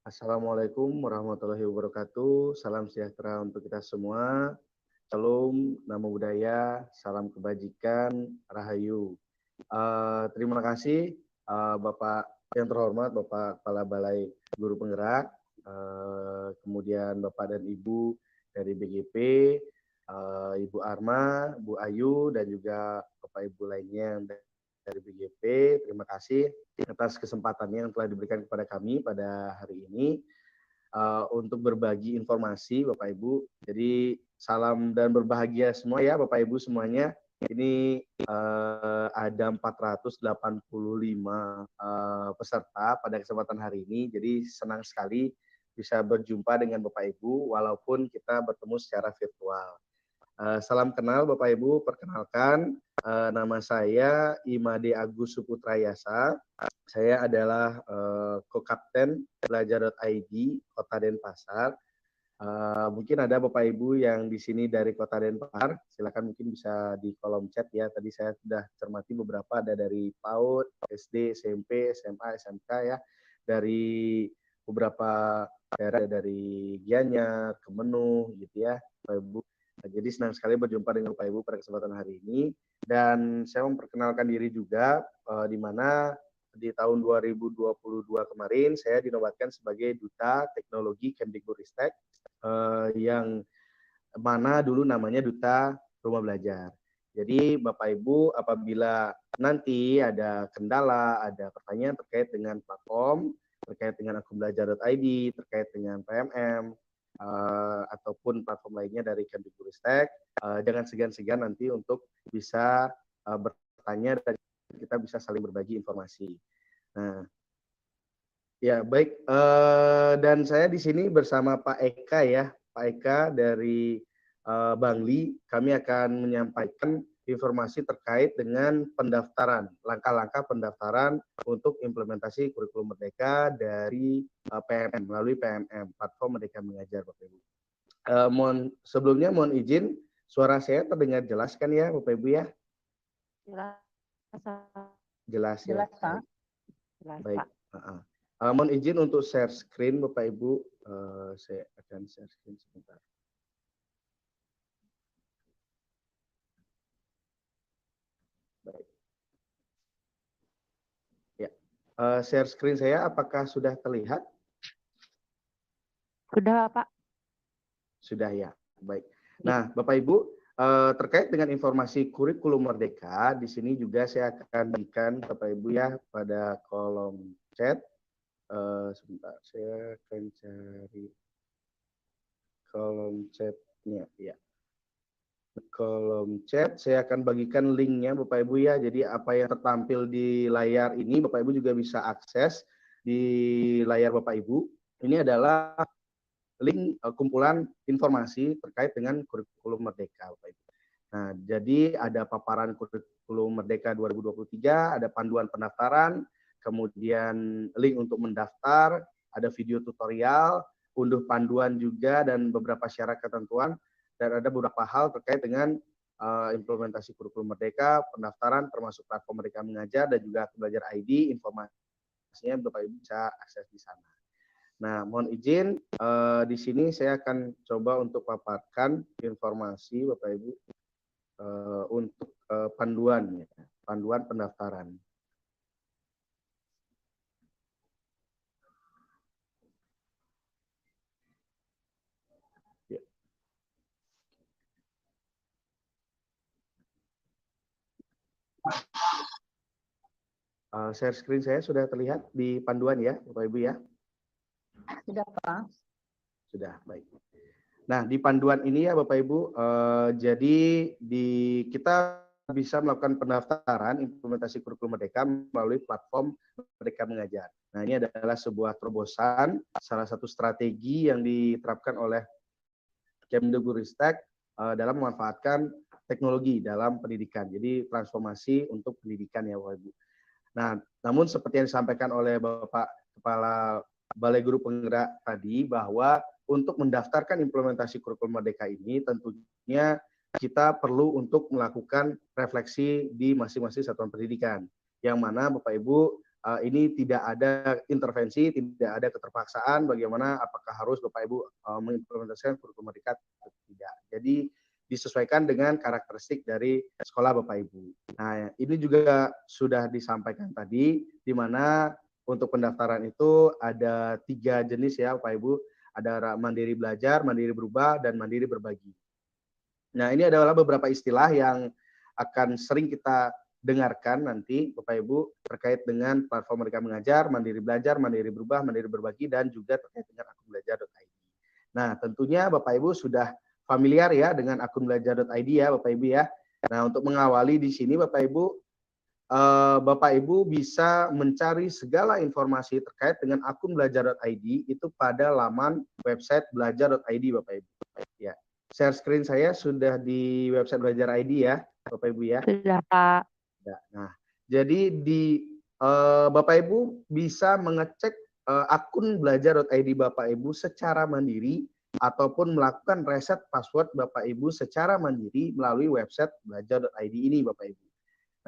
Assalamualaikum warahmatullahi wabarakatuh. Salam sejahtera untuk kita semua. Salam, namo buddhaya, salam kebajikan, rahayu. Terima kasih Bapak yang terhormat, Bapak Kepala Balai Guru Penggerak, kemudian Bapak dan Ibu dari BGP, Ibu Arma, Bu Ayu, dan juga Bapak Ibu lainnya dari BGP. Terima kasih atas kesempatannya yang telah diberikan kepada kami pada hari ini untuk berbagi informasi Bapak Ibu. Jadi salam dan berbahagia semua ya Bapak Ibu semuanya. Ini ada 485 peserta pada kesempatan hari ini. Jadi senang sekali bisa berjumpa dengan Bapak Ibu walaupun kita bertemu secara virtual. Salam kenal Bapak Ibu, perkenalkan nama saya Imade Agus Suputrayasa. Saya adalah co-kapten belajar.id Kota Denpasar. Mungkin ada Bapak Ibu yang di sini dari Kota Denpasar, silakan mungkin bisa di kolom chat ya. Tadi saya sudah cermati beberapa, ada dari PAUD, SD, SMP, SMA, SMK ya, dari beberapa daerah, dari Gianyar, Kemenuh gitu ya Bapak Ibu. Nah, jadi senang sekali berjumpa dengan Bapak Ibu pada kesempatan hari ini, dan saya memperkenalkan diri juga di mana di tahun 2022 kemarin saya dinobatkan sebagai Duta Teknologi Kemdikbudristek yang mana dulu namanya Duta Rumah Belajar. Jadi Bapak Ibu apabila nanti ada kendala, ada pertanyaan terkait dengan platform, terkait dengan akun belajar.id, terkait dengan PMM, ataupun platform lainnya dari Kemdikbudristek, jangan segan-segan nanti untuk bisa bertanya dan kita bisa saling berbagi informasi. Nah, ya baik, dan saya di sini bersama Pak Eka ya, Pak Eka dari Bangli. Kami akan menyampaikan informasi terkait dengan pendaftaran, langkah-langkah pendaftaran untuk implementasi kurikulum merdeka dari PMM, melalui PMM, Platform Merdeka Mengajar Bapak Ibu. Sebelumnya mohon izin, suara saya terdengar jelas kan ya Bapak Ibu ya? Jelas ya. Jelas, Pak. Baik. Mohon izin untuk share screen Bapak Ibu. Saya akan share screen sebentar. Baik. Ya. Share screen saya apakah sudah terlihat? Sudah, Pak. Sudah ya. Baik. Nah, Bapak Ibu, terkait dengan informasi kurikulum merdeka, di sini juga saya akan berikan Bapak Ibu ya pada kolom chat. Sebentar, saya akan cari kolom chatnya ya. Kolom chat saya akan bagikan linknya Bapak Ibu ya. Jadi apa yang tertampil di layar ini Bapak Ibu juga bisa akses di layar Bapak Ibu. Ini adalah link kumpulan informasi terkait dengan kurikulum merdeka Bapak Ibu. Nah, jadi ada paparan kurikulum merdeka 2023, ada panduan pendaftaran, kemudian link untuk mendaftar, ada video tutorial, unduh panduan juga dan beberapa syarat ketentuan, dan ada beberapa hal terkait dengan implementasi kurikulum Merdeka, pendaftaran termasuk platform Merdeka Mengajar dan juga Akun Belajar ID, informasinya Bapak Ibu bisa akses di sana. Nah, mohon izin di sini saya akan coba untuk paparkan informasi Bapak Ibu untuk panduan pendaftaran. Ya. Share screen saya sudah terlihat di panduan ya, Bapak Ibu ya? Sudah, Pak. Sudah, baik. Nah, di panduan ini ya Bapak Ibu, jadi kita bisa melakukan pendaftaran implementasi kurikulum Merdeka melalui platform Merdeka Mengajar. Nah, ini adalah sebuah terobosan, salah satu strategi yang diterapkan oleh Kemdikbudristek dalam memanfaatkan teknologi dalam pendidikan. Jadi transformasi untuk pendidikan ya Bapak Ibu. Nah, namun seperti yang disampaikan oleh Bapak Kepala Balai Guru Penggerak tadi, bahwa untuk mendaftarkan implementasi kurikulum Merdeka ini tentunya kita perlu untuk melakukan refleksi di masing-masing satuan pendidikan. Yang mana Bapak Ibu ini tidak ada intervensi, tidak ada keterpaksaan bagaimana apakah harus Bapak Ibu mengimplementasikan kurikulum Merdeka atau tidak. Jadi disesuaikan dengan karakteristik dari sekolah Bapak Ibu. Nah, ini juga sudah disampaikan tadi, di mana untuk pendaftaran itu ada 3 jenis ya Bapak Ibu, ada mandiri belajar, mandiri berubah, dan mandiri berbagi. Nah, ini adalah beberapa istilah yang akan sering kita dengarkan nanti Bapak Ibu terkait dengan platform Merdeka Mengajar, mandiri belajar, mandiri berubah, mandiri berbagi, dan juga terkait dengan akun belajar.id. Nah, tentunya Bapak Ibu sudah familiar ya dengan akun belajar.id ya Bapak Ibu ya. Nah, untuk mengawali di sini Bapak Ibu bisa mencari segala informasi terkait dengan akun belajar.id itu pada laman website belajar.id Bapak Ibu. Ya. Share screen saya sudah di website belajar.id ya Bapak Ibu ya. Sudah, Pak. Ya. Nah, jadi di Bapak Ibu bisa mengecek akun belajar.id Bapak Ibu secara mandiri ataupun melakukan reset password Bapak Ibu secara mandiri melalui website belajar.id ini Bapak Ibu.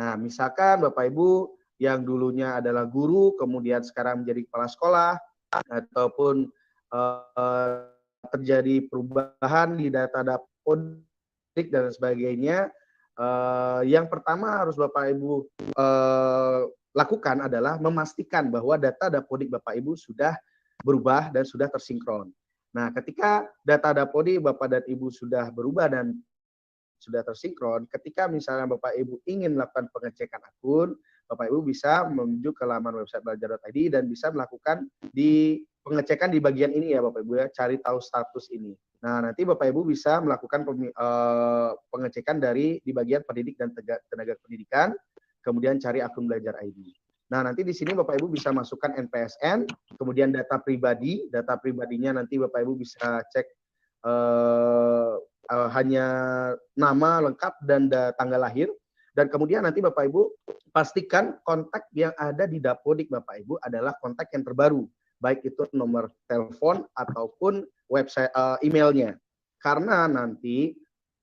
Nah, misalkan Bapak Ibu yang dulunya adalah guru, kemudian sekarang menjadi kepala sekolah, ataupun terjadi perubahan di data dapodik dan sebagainya, yang pertama harus Bapak Ibu lakukan adalah memastikan bahwa data dapodik Bapak Ibu sudah berubah dan sudah tersinkron. Nah, ketika data dapodik Bapak dan Ibu sudah berubah dan sudah tersinkron, ketika misalnya Bapak Ibu ingin melakukan pengecekan akun, Bapak Ibu bisa menuju ke laman website belajar.id dan bisa melakukan di pengecekan di bagian ini ya Bapak Ibu ya, cari tahu status ini. Nah, nanti Bapak Ibu bisa melakukan pengecekan di bagian pendidik dan tenaga pendidikan, kemudian cari akun belajar ID. Nah, nanti di sini Bapak Ibu bisa masukkan NPSN, kemudian data pribadinya nanti Bapak Ibu bisa cek hanya nama lengkap dan tanggal lahir, dan kemudian nanti Bapak Ibu pastikan kontak yang ada di dapodik Bapak Ibu adalah kontak yang terbaru, baik itu nomor telepon ataupun website emailnya, karena nanti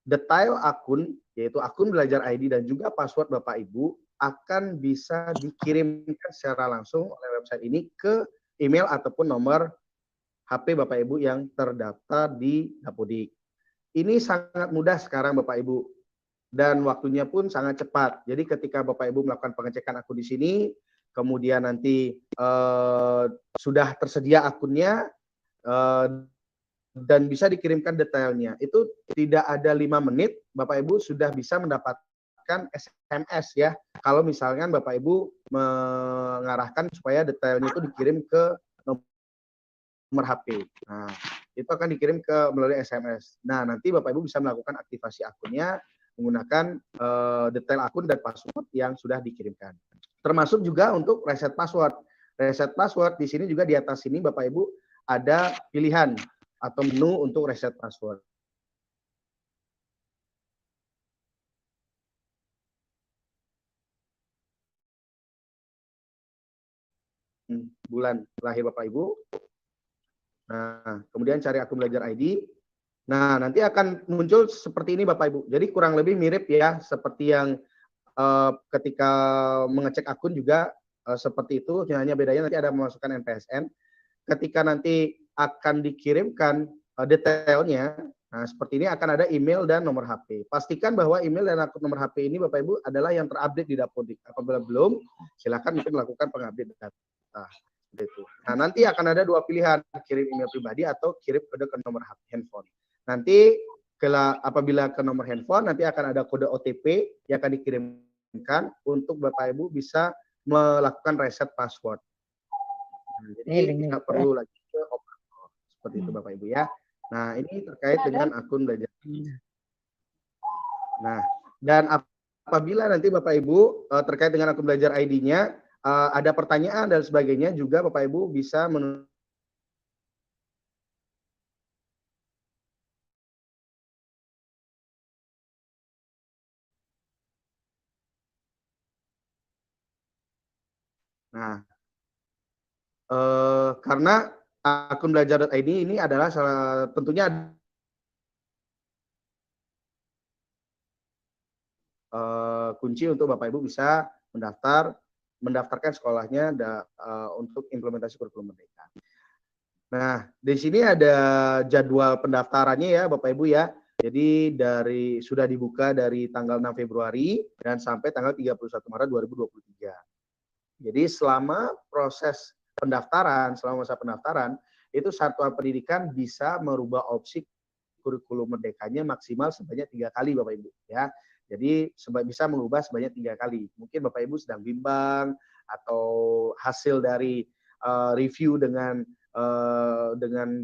detail akun yaitu akun belajar ID dan juga password Bapak Ibu akan bisa dikirimkan secara langsung oleh website ini ke email ataupun nomor HP Bapak Ibu yang terdaftar di dapodik. Ini sangat mudah sekarang Bapak Ibu, dan waktunya pun sangat cepat. Jadi ketika Bapak Ibu melakukan pengecekan akun di sini, kemudian nanti sudah tersedia akunnya dan bisa dikirimkan detailnya, itu tidak ada 5 menit Bapak Ibu sudah bisa mendapatkan SMS ya. Kalau misalkan Bapak Ibu mengarahkan supaya detailnya itu dikirim ke nomor HP. Nah, itu akan dikirim melalui SMS. Nah, nanti Bapak Ibu bisa melakukan aktivasi akunnya menggunakan detail akun dan password yang sudah dikirimkan. Termasuk juga untuk reset password. Reset password di sini juga di atas sini Bapak Ibu ada pilihan atau menu untuk reset password. bulan lahir Bapak Ibu. Nah, kemudian cari akun belajar ID. Nah, nanti akan muncul seperti ini Bapak Ibu. Jadi kurang lebih mirip ya seperti yang ketika mengecek akun juga seperti itu. Hanya bedanya nanti ada memasukkan NPSN. Ketika nanti akan dikirimkan detailnya, nah seperti ini akan ada email dan nomor HP. Pastikan bahwa email dan akun nomor HP ini Bapak Ibu adalah yang terupdate di Dapodik. Apabila belum, silakan mungkin melakukan pengupdate data. Itu. Nah, nanti akan ada dua pilihan, kirim email pribadi atau kirim kode ke nomor handphone. Nanti apabila ke nomor handphone, nanti akan ada kode OTP yang akan dikirimkan untuk Bapak Ibu bisa melakukan reset password. Nah, jadi tidak perlu lagi ke operator. Seperti itu Bapak Ibu ya. Nah, ini terkait dengan akun belajar. Nah, dan apabila nanti Bapak Ibu terkait dengan akun belajar ID-nya, ada pertanyaan dan sebagainya juga Bapak Ibu bisa Nah, karena akun belajar.id ini adalah tentunya kunci untuk Bapak Ibu bisa mendaftarkan sekolahnya untuk implementasi kurikulum merdeka. Nah, di sini ada jadwal pendaftarannya ya Bapak Ibu ya. Jadi sudah dibuka dari tanggal 6 Februari dan sampai tanggal 31 Maret 2023. Jadi selama proses pendaftaran, selama masa pendaftaran, itu satuan pendidikan bisa merubah opsi kurikulum merdekanya maksimal sebanyak 3 kali Bapak Ibu ya. Jadi bisa mengubah sebanyak 3 kali. Mungkin Bapak Ibu sedang bimbang atau hasil dari review dengan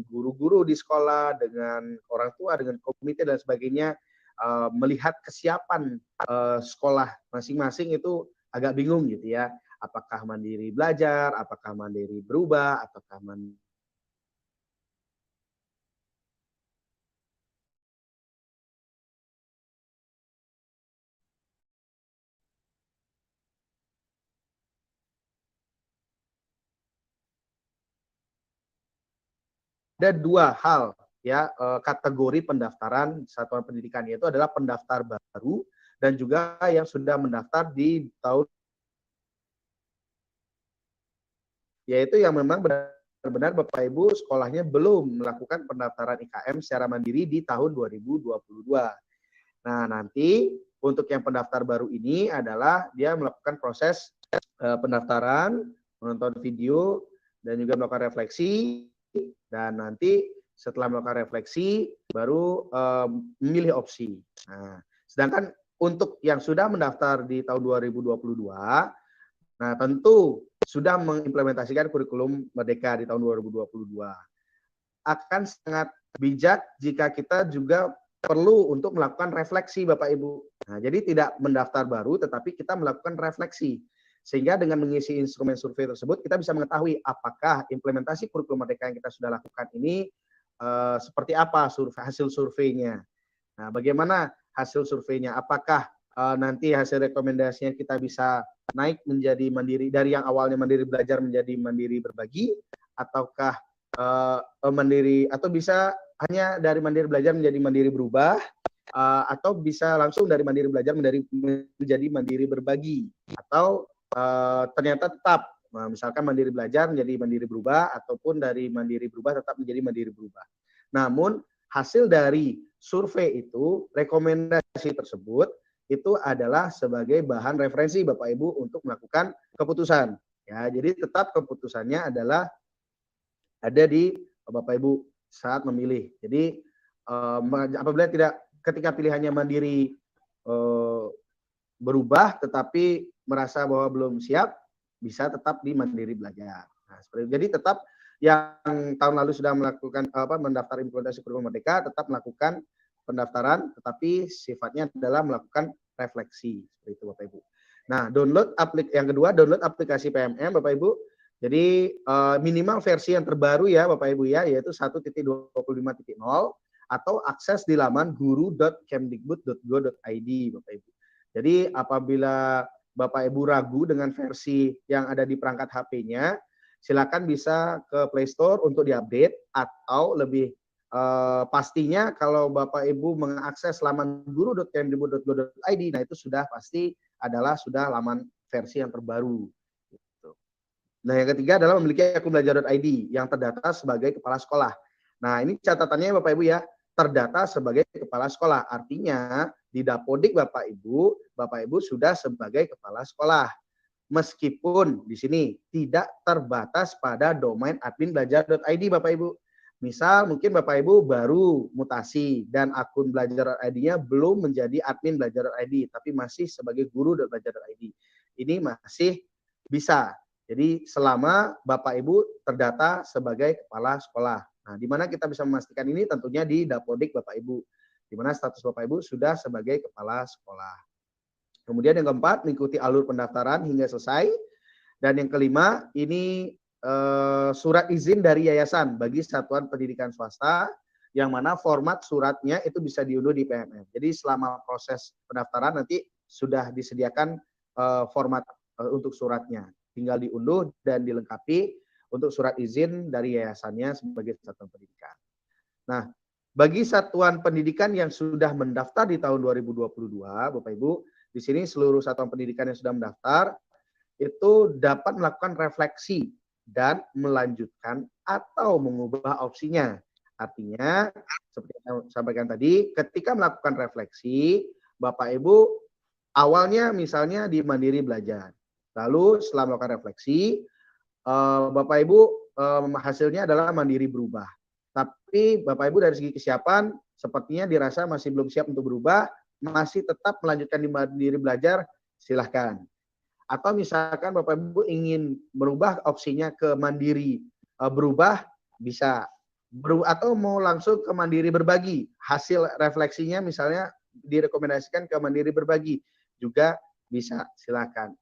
guru-guru di sekolah, dengan orang tua, dengan komite dan sebagainya, melihat kesiapan sekolah masing-masing itu agak bingung gitu ya. Apakah mandiri belajar, apakah mandiri berubah, ataukah ada dua hal ya kategori pendaftaran satuan pendidikan, yaitu adalah pendaftar baru dan juga yang sudah mendaftar di tahun, yaitu yang memang benar-benar Bapak Ibu sekolahnya belum melakukan pendaftaran IKM secara mandiri di tahun 2022. Nah, nanti untuk yang pendaftar baru ini adalah dia melakukan proses pendaftaran, menonton video, dan juga melakukan refleksi, dan nanti setelah melakukan refleksi baru memilih opsi. Nah, sedangkan untuk yang sudah mendaftar di tahun 2022, nah tentu sudah mengimplementasikan kurikulum merdeka di tahun 2022. Akan sangat bijak jika kita juga perlu untuk melakukan refleksi Bapak Ibu. Nah, jadi tidak mendaftar baru tetapi kita melakukan refleksi. Sehingga dengan mengisi instrumen survei tersebut kita bisa mengetahui apakah implementasi kurikulum merdeka yang kita sudah lakukan ini seperti apa hasil surveinya. Nah, bagaimana hasil surveinya? Apakah nanti hasil rekomendasinya kita bisa naik menjadi mandiri, dari yang awalnya mandiri belajar menjadi mandiri berbagi, ataukah mandiri, atau bisa hanya dari mandiri belajar menjadi mandiri berubah, atau bisa langsung dari mandiri belajar menjadi mandiri berbagi, atau ternyata tetap misalkan mandiri belajar menjadi mandiri berubah, ataupun dari mandiri berubah tetap menjadi mandiri berubah. Namun hasil dari survei itu, rekomendasi tersebut itu adalah sebagai bahan referensi Bapak Ibu untuk melakukan keputusan. Ya, jadi tetap keputusannya adalah ada di Bapak Ibu saat memilih. Jadi apabila ketika pilihannya mandiri berubah tetapi merasa bahwa belum siap, bisa tetap di mandiri belajar. Nah, jadi tetap yang tahun lalu sudah melakukan mendaftar implementasi kurikulum merdeka tetap melakukan pendaftaran, tetapi sifatnya adalah melakukan refleksi seperti itu Bapak Ibu. Nah, yang kedua download aplikasi PMM Bapak Ibu. Jadi minimal versi yang terbaru ya Bapak Ibu ya, yaitu 1.25.0 atau akses di laman guru.kemdikbud.go.id Bapak Ibu. Jadi apabila Bapak Ibu ragu dengan versi yang ada di perangkat HP-nya, silakan bisa ke Play Store untuk diupdate, atau lebih pastinya kalau Bapak Ibu mengakses laman guru.kemdikbud.go.id, nah itu sudah pasti adalah sudah laman versi yang terbaru. Gitu. Nah, yang ketiga adalah memiliki akun belajar.id yang terdata sebagai kepala sekolah. Nah, ini catatannya Bapak Ibu ya, terdata sebagai kepala sekolah. Artinya di Dapodik Bapak Ibu sudah sebagai kepala sekolah. Meskipun di sini tidak terbatas pada domain admin belajar.id Bapak Ibu. Misal mungkin Bapak Ibu baru mutasi dan akun belajar.id-nya belum menjadi admin belajar.id, tapi masih sebagai guru.belajar.id. Ini masih bisa. Jadi selama Bapak Ibu terdata sebagai kepala sekolah. Nah, di mana kita bisa memastikan ini tentunya di Dapodik Bapak Ibu, di mana status Bapak Ibu sudah sebagai kepala sekolah. Kemudian yang keempat, mengikuti alur pendaftaran hingga selesai. Dan yang kelima, ini surat izin dari yayasan bagi satuan pendidikan swasta, yang mana format suratnya itu bisa diunduh di PMM. Jadi selama proses pendaftaran nanti sudah disediakan format untuk suratnya. Tinggal diunduh dan dilengkapi untuk surat izin dari yayasannya sebagai satuan pendidikan. Nah, bagi satuan pendidikan yang sudah mendaftar di tahun 2022, Bapak Ibu, di sini seluruh satuan pendidikan yang sudah mendaftar itu dapat melakukan refleksi dan melanjutkan atau mengubah opsinya. Artinya, seperti yang saya sampaikan tadi, ketika melakukan refleksi, Bapak Ibu awalnya misalnya di Mandiri Belajar. Lalu setelah melakukan refleksi, Bapak Ibu hasilnya adalah Mandiri berubah. Tapi Bapak Ibu dari segi kesiapan sepertinya dirasa masih belum siap untuk berubah, masih tetap melanjutkan di Mandiri Belajar, silahkan. Atau misalkan Bapak Ibu ingin berubah opsinya ke Mandiri berubah, bisa. Atau mau langsung ke Mandiri Berbagi, hasil refleksinya misalnya direkomendasikan ke Mandiri Berbagi, juga bisa, silakan.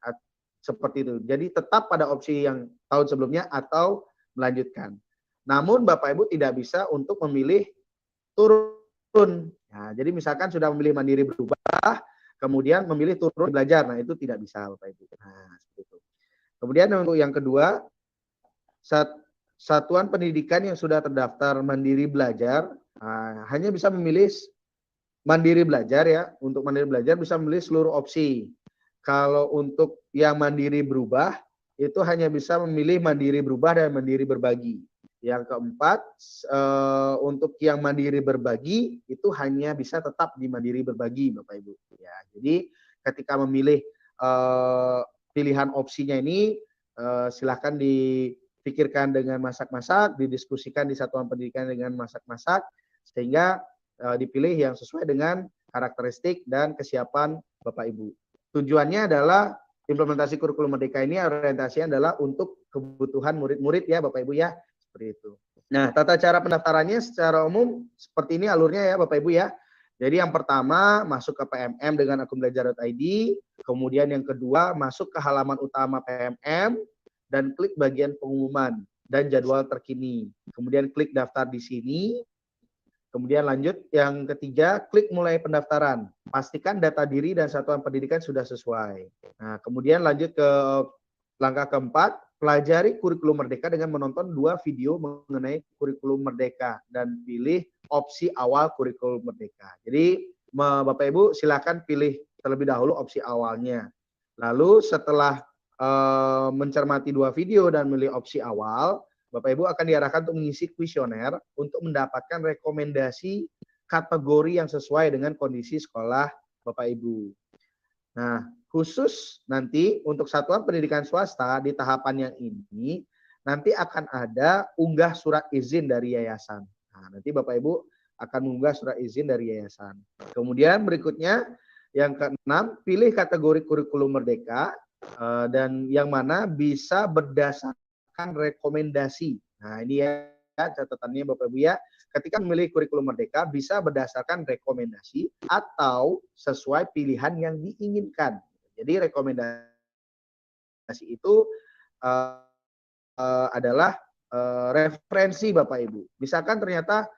Seperti itu. Jadi tetap pada opsi yang tahun sebelumnya atau melanjutkan. Namun Bapak Ibu tidak bisa untuk memilih turun. Nah, jadi misalkan sudah memilih Mandiri Berubah, kemudian memilih turun belajar. Nah, itu tidak bisa Bapak Ibu. Nah, seperti itu. Kemudian untuk yang kedua, satuan pendidikan yang sudah terdaftar Mandiri Belajar hanya bisa memilih Mandiri Belajar ya. Untuk Mandiri Belajar bisa memilih seluruh opsi. Kalau untuk yang Mandiri Berubah, itu hanya bisa memilih Mandiri Berubah dan Mandiri Berbagi. Yang keempat, untuk yang Mandiri Berbagi itu hanya bisa tetap di Mandiri Berbagi, Bapak Ibu. Ya, jadi ketika memilih pilihan opsinya ini, silakan dipikirkan dengan masak-masak, didiskusikan di satuan pendidikan dengan masak-masak, sehingga dipilih yang sesuai dengan karakteristik dan kesiapan Bapak Ibu. Tujuannya adalah implementasi kurikulum merdeka ini orientasinya adalah untuk kebutuhan murid-murid ya Bapak Ibu ya. Seperti itu. Nah, tata cara pendaftarannya secara umum seperti ini alurnya ya Bapak Ibu ya. Jadi yang pertama masuk ke PMM dengan akun belajar.id, kemudian yang kedua masuk ke halaman utama PMM dan klik bagian pengumuman dan jadwal terkini. Kemudian klik daftar di sini. Kemudian lanjut yang ketiga, klik mulai pendaftaran. Pastikan data diri dan satuan pendidikan sudah sesuai. Nah, kemudian lanjut ke langkah keempat, pelajari kurikulum merdeka dengan menonton 2 video mengenai kurikulum merdeka dan pilih opsi awal kurikulum merdeka. Jadi Bapak Ibu silakan pilih terlebih dahulu opsi awalnya. Lalu setelah mencermati 2 video dan memilih opsi awal, Bapak Ibu akan diarahkan untuk mengisi kuesioner untuk mendapatkan rekomendasi kategori yang sesuai dengan kondisi sekolah Bapak Ibu. Nah, khusus nanti untuk satuan pendidikan swasta di tahapan yang ini, nanti akan ada unggah surat izin dari yayasan. Nah, nanti Bapak Ibu akan mengunggah surat izin dari yayasan. Kemudian berikutnya, yang keenam, pilih kategori kurikulum merdeka, dan yang mana bisa berdasarkan rekomendasi. Nah, ini ya catatannya Bapak Ibu ya. Ketika memilih kurikulum merdeka bisa berdasarkan rekomendasi atau sesuai pilihan yang diinginkan. Jadi rekomendasi itu adalah referensi Bapak Ibu. Misalkan ternyata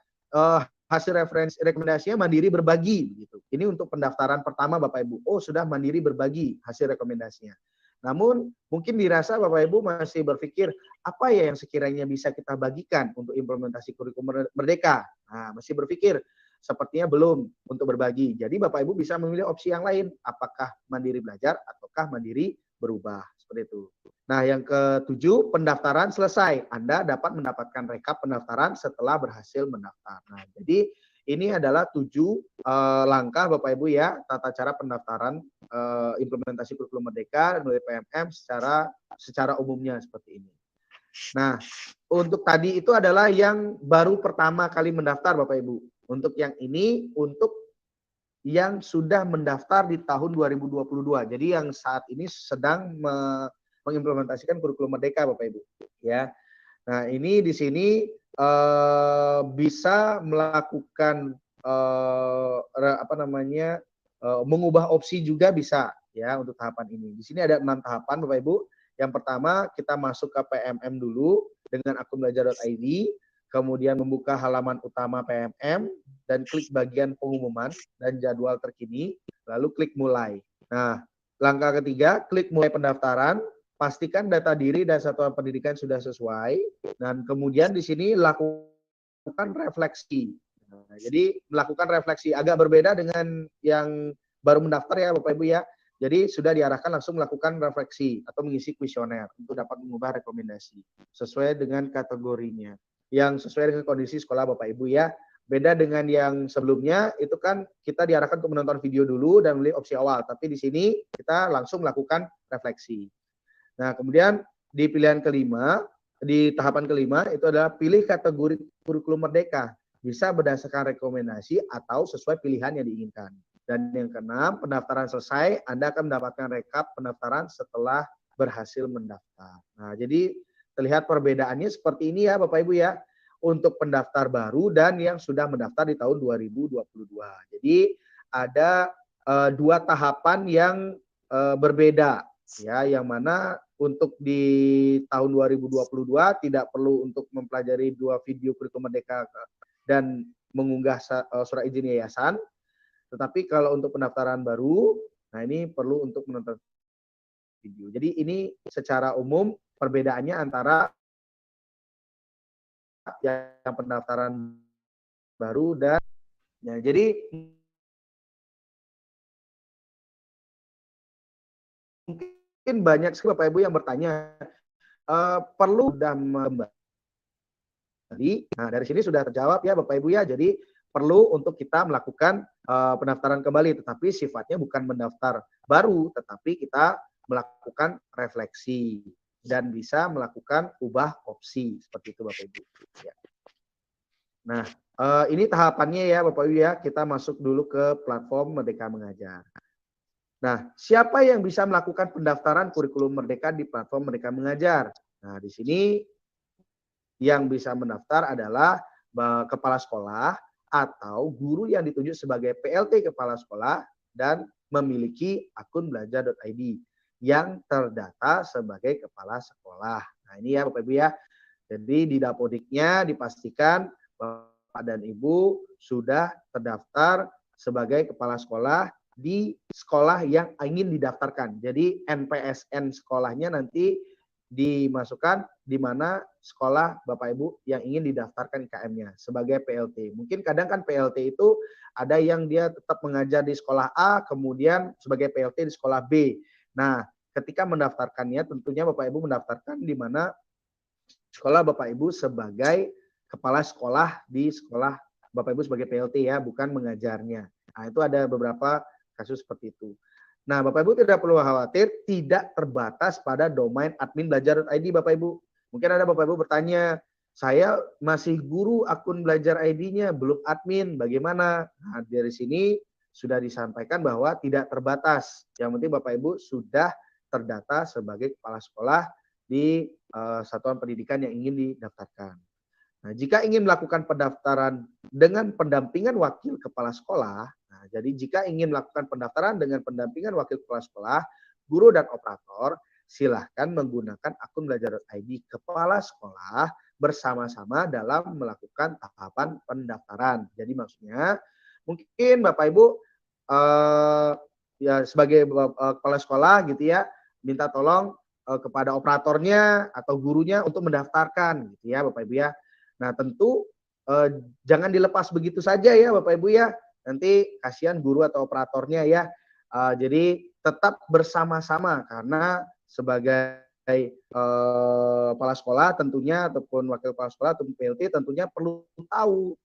hasil rekomendasinya Mandiri Berbagi begitu. Ini untuk pendaftaran pertama Bapak Ibu. Oh, sudah Mandiri Berbagi hasil rekomendasinya. Namun mungkin dirasa Bapak Ibu masih berpikir apa ya yang sekiranya bisa kita bagikan untuk implementasi kurikulum merdeka. Nah, masih berpikir sepertinya belum untuk berbagi. Jadi Bapak Ibu bisa memilih opsi yang lain, apakah mandiri belajar ataukah mandiri berubah, seperti itu. Nah, yang ketujuh, pendaftaran selesai. Anda dapat mendapatkan rekap pendaftaran setelah berhasil mendaftar. Nah, jadi ini adalah 7 langkah Bapak Ibu ya, tata cara pendaftaran implementasi kurikulum merdeka melalui PMM secara umumnya seperti ini. Nah, untuk tadi itu adalah yang baru pertama kali mendaftar Bapak Ibu. Untuk yang ini untuk yang sudah mendaftar di tahun 2022. Jadi yang saat ini sedang mengimplementasikan kurikulum merdeka Bapak Ibu ya. Nah, ini di sini bisa melakukan mengubah opsi juga bisa ya untuk tahapan ini. Di sini ada 6 tahapan Bapak Ibu. Yang pertama kita masuk ke PMM dulu dengan akun belajar.id, kemudian membuka halaman utama PMM dan klik bagian pengumuman dan jadwal terkini, lalu klik mulai. Nah, langkah ketiga klik mulai pendaftaran. Pastikan data diri dan satuan pendidikan sudah sesuai, dan kemudian di sini lakukan refleksi. Nah, jadi melakukan refleksi agak berbeda dengan yang baru mendaftar ya Bapak Ibu ya. Jadi sudah diarahkan langsung melakukan refleksi atau mengisi kuesioner untuk dapat mengubah rekomendasi sesuai dengan kategorinya, yang sesuai dengan kondisi sekolah Bapak Ibu ya. Beda dengan yang sebelumnya, itu kan kita diarahkan untuk menonton video dulu dan memilih opsi awal, tapi di sini kita langsung melakukan refleksi. Nah, kemudian di pilihan kelima, di tahapan kelima itu adalah pilih kategori kurikulum merdeka. Bisa berdasarkan rekomendasi atau sesuai pilihan yang diinginkan. Dan yang keenam, pendaftaran selesai, Anda akan mendapatkan rekap pendaftaran setelah berhasil mendaftar. Nah, jadi terlihat perbedaannya seperti ini ya Bapak Ibu ya, untuk pendaftar baru dan yang sudah mendaftar di tahun 2022. Jadi ada 2 tahapan yang berbeda ya, yang mana untuk di tahun 2022 tidak perlu untuk mempelajari 2 video kurikulum merdeka dan mengunggah surat izin yayasan. Tetapi kalau untuk pendaftaran baru, nah ini perlu untuk menonton video. Jadi ini secara umum perbedaannya antara yang pendaftaran baru dan ya, jadi mungkin banyak sekali Bapak Ibu yang bertanya perlu kembali. Nah, dari sini sudah terjawab ya Bapak Ibu ya. Jadi perlu untuk kita melakukan pendaftaran kembali, tetapi sifatnya bukan mendaftar baru, tetapi kita melakukan refleksi dan bisa melakukan ubah opsi seperti itu Bapak Ibu. Ya. Nah, ini tahapannya ya Bapak Ibu ya. Kita masuk dulu ke platform Merdeka Mengajar. Nah, siapa yang bisa melakukan pendaftaran kurikulum merdeka di platform Merdeka Mengajar? Nah, di sini yang bisa mendaftar adalah kepala sekolah atau guru yang ditunjuk sebagai PLT kepala sekolah dan memiliki akun belajar.id yang terdata sebagai kepala sekolah. Nah, ini ya Bapak Ibu ya. Jadi di Dapodiknya dipastikan Bapak dan Ibu sudah terdaftar sebagai kepala sekolah di sekolah yang ingin didaftarkan. Jadi NPSN sekolahnya nanti dimasukkan di mana sekolah Bapak Ibu yang ingin didaftarkan IKM-nya sebagai PLT. Mungkin kadang kan PLT itu ada yang dia tetap mengajar di sekolah A, kemudian sebagai PLT di sekolah B. Nah, ketika mendaftarkannya tentunya Bapak Ibu mendaftarkan di mana sekolah Bapak Ibu sebagai kepala sekolah di sekolah Bapak Ibu sebagai PLT ya, bukan mengajarnya. Nah, itu ada beberapa kasus seperti itu. Nah, Bapak Ibu tidak perlu khawatir, tidak terbatas pada domain admin belajar.id Bapak Ibu. Mungkin ada Bapak Ibu bertanya, saya masih guru akun belajar ID-nya, belum admin, bagaimana? Nah, dari sini sudah disampaikan bahwa tidak terbatas. Yang penting Bapak Ibu sudah terdata sebagai kepala sekolah di satuan pendidikan yang ingin didaftarkan. Nah, jika ingin melakukan pendaftaran dengan pendampingan wakil kepala sekolah, nah, jadi jika ingin melakukan pendaftaran dengan pendampingan wakil kepala sekolah, guru dan operator, silahkan menggunakan akun belajar.id kepala sekolah bersama-sama dalam melakukan tahapan pendaftaran. Jadi maksudnya mungkin Bapak Ibu ya sebagai kepala sekolah gitu ya, minta tolong kepada operatornya atau gurunya untuk mendaftarkan gitu ya Bapak Ibu ya. Nah, tentu jangan dilepas begitu saja ya Bapak Ibu ya. Nanti kasihan guru atau operatornya ya. Jadi tetap bersama-sama karena sebagai kepala sekolah tentunya ataupun wakil kepala sekolah atau PLT tentunya perlu tahu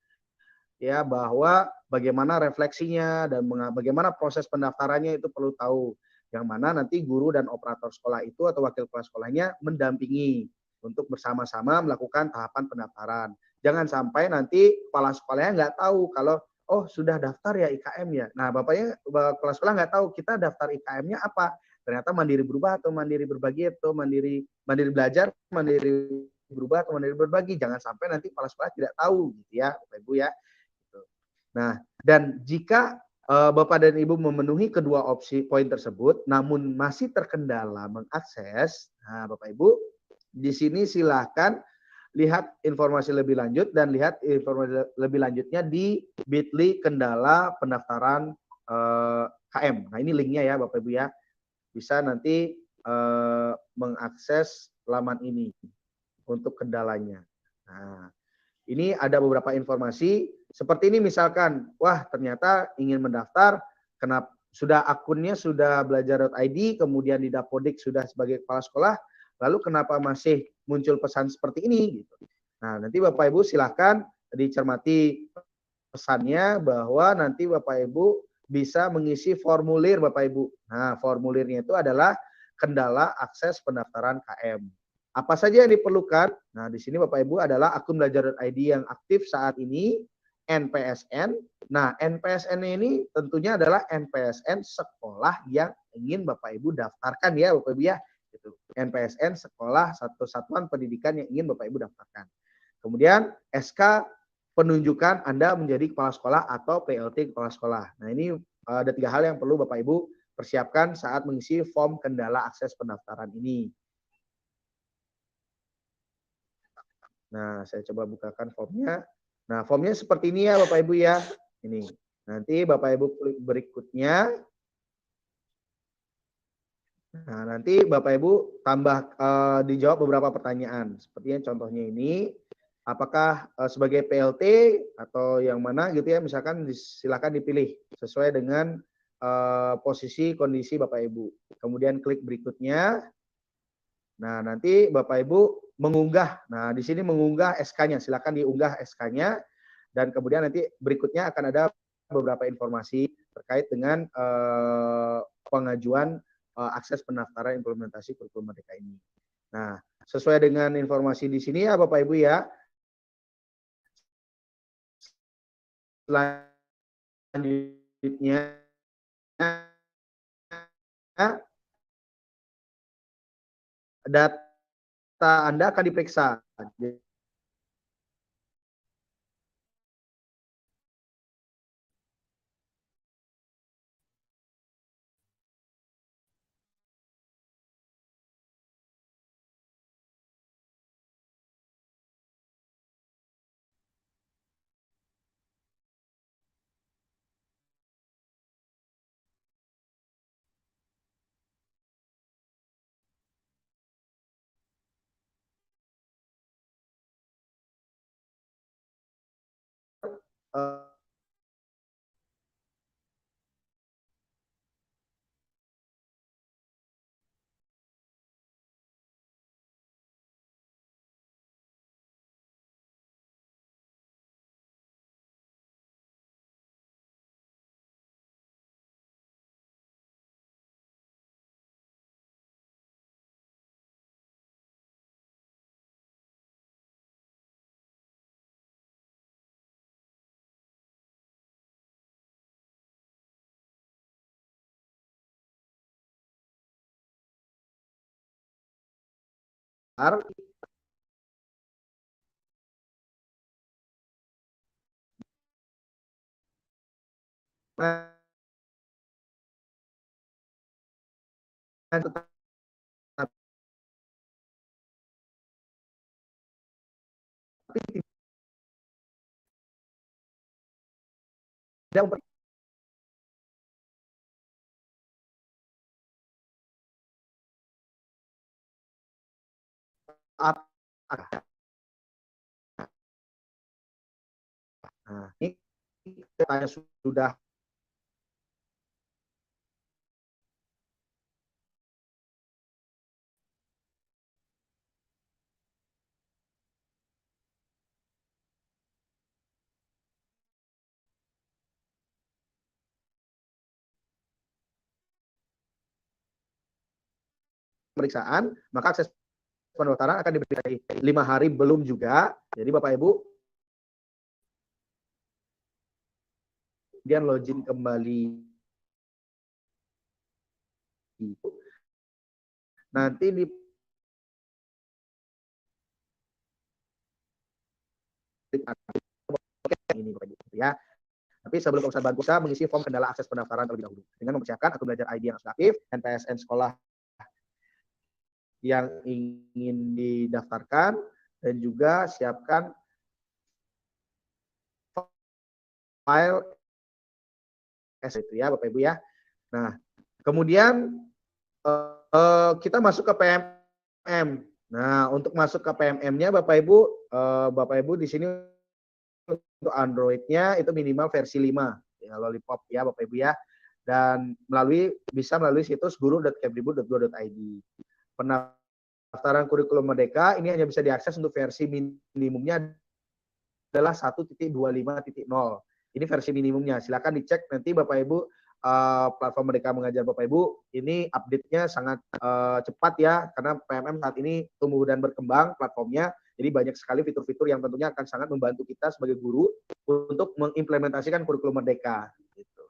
ya bahwa bagaimana refleksinya dan bagaimana proses pendaftarannya itu perlu tahu. Yang mana nanti guru dan operator sekolah itu atau wakil kepala sekolahnya mendampingi untuk bersama-sama melakukan tahapan pendaftaran. Jangan sampai nanti kepala sekolahnya nggak tahu kalau oh sudah daftar ya IKM ya. Nah bapaknya kepala sekolah nggak tahu kita daftar IKM-nya apa. Ternyata mandiri berubah atau mandiri berbagi atau mandiri belajar, mandiri berubah atau mandiri berbagi. Jangan sampai nanti kepala sekolah tidak tahu gitu ya Bapak Ibu ya. Nah, dan jika Bapak dan Ibu memenuhi kedua opsi poin tersebut, namun masih terkendala mengakses, nah Bapak Ibu, di sini silakan lihat informasi lebih lanjut dan lihat informasi lebih lanjutnya di bit.ly kendala pendaftaran KM. Nah ini linknya ya Bapak Ibu ya, bisa nanti mengakses laman ini untuk kendalanya. Nah, ini ada beberapa informasi seperti ini misalkan, wah ternyata ingin mendaftar, kenapa sudah akunnya sudah belajar.id, kemudian di Dapodik sudah sebagai kepala sekolah, lalu kenapa masih muncul pesan seperti ini? Gitu. Nah nanti Bapak Ibu silahkan dicermati pesannya bahwa nanti Bapak Ibu bisa mengisi formulir Bapak Ibu. Nah formulirnya itu adalah kendala akses pendaftaran KM. Apa saja yang diperlukan? Nah, di sini Bapak Ibu adalah akun belajar.id yang aktif saat ini, NPSN. Nah, NPSN ini tentunya adalah NPSN sekolah yang ingin Bapak Ibu daftarkan ya Bapak Ibu ya. Gitu. NPSN sekolah satu satuan pendidikan yang ingin Bapak Ibu daftarkan. Kemudian SK penunjukan Anda menjadi kepala sekolah atau PLT kepala sekolah. Nah, ini ada 3 hal yang perlu Bapak Ibu persiapkan saat mengisi form kendala akses pendaftaran ini. Nah, saya coba bukakan formnya. Nah, formnya seperti ini ya Bapak Ibu ya. Ini. Nanti Bapak Ibu klik berikutnya. Nah, nanti Bapak Ibu tambah dijawab beberapa pertanyaan. Sepertinya contohnya ini, apakah sebagai PLT atau yang mana gitu ya, misalkan silakan dipilih sesuai dengan posisi kondisi Bapak Ibu. Kemudian klik berikutnya. Nah, nanti Bapak Ibu mengunggah. Nah, di sini mengunggah SK-nya. Silakan diunggah SK-nya dan kemudian nanti berikutnya akan ada beberapa informasi terkait dengan pengajuan akses pendaftaran implementasi kurikulum Merdeka ini. Nah, sesuai dengan informasi di sini ya Bapak Ibu ya. Selanjutnya data Anda akan diperiksa. Tidak Nah, ini kita sudah pemeriksaan, maka akses pendaftaran akan diberi 5 hari belum juga. Jadi Bapak Ibu kemudian login kembali. Nanti di ini Bapak Ibu ya. Tapi sebelum Ustaz bantu usaha mengisi form kendala akses pendaftaran terlebih dahulu dengan mempersiapkan akun belajar ID yang sudah aktif, NPSN sekolah yang ingin didaftarkan, dan juga siapkan file itu ya Bapak Ibu ya. Nah, kemudian kita masuk ke PMM. Nah, untuk masuk ke PMM-nya Bapak Ibu di sini untuk Android-nya itu minimal versi 5 ya, Lollipop ya Bapak Ibu ya. Dan bisa melalui situs guru.kemdikbud.go.id. Pendaftaran kurikulum Merdeka ini hanya bisa diakses untuk versi minimumnya adalah 1.25.0. Ini versi minimumnya. Silakan dicek nanti Bapak Ibu platform Merdeka Mengajar Bapak Ibu ini update-nya sangat cepat ya, karena PMM saat ini tumbuh dan berkembang platformnya. Jadi banyak sekali fitur-fitur yang tentunya akan sangat membantu kita sebagai guru untuk mengimplementasikan kurikulum Merdeka. Gitu.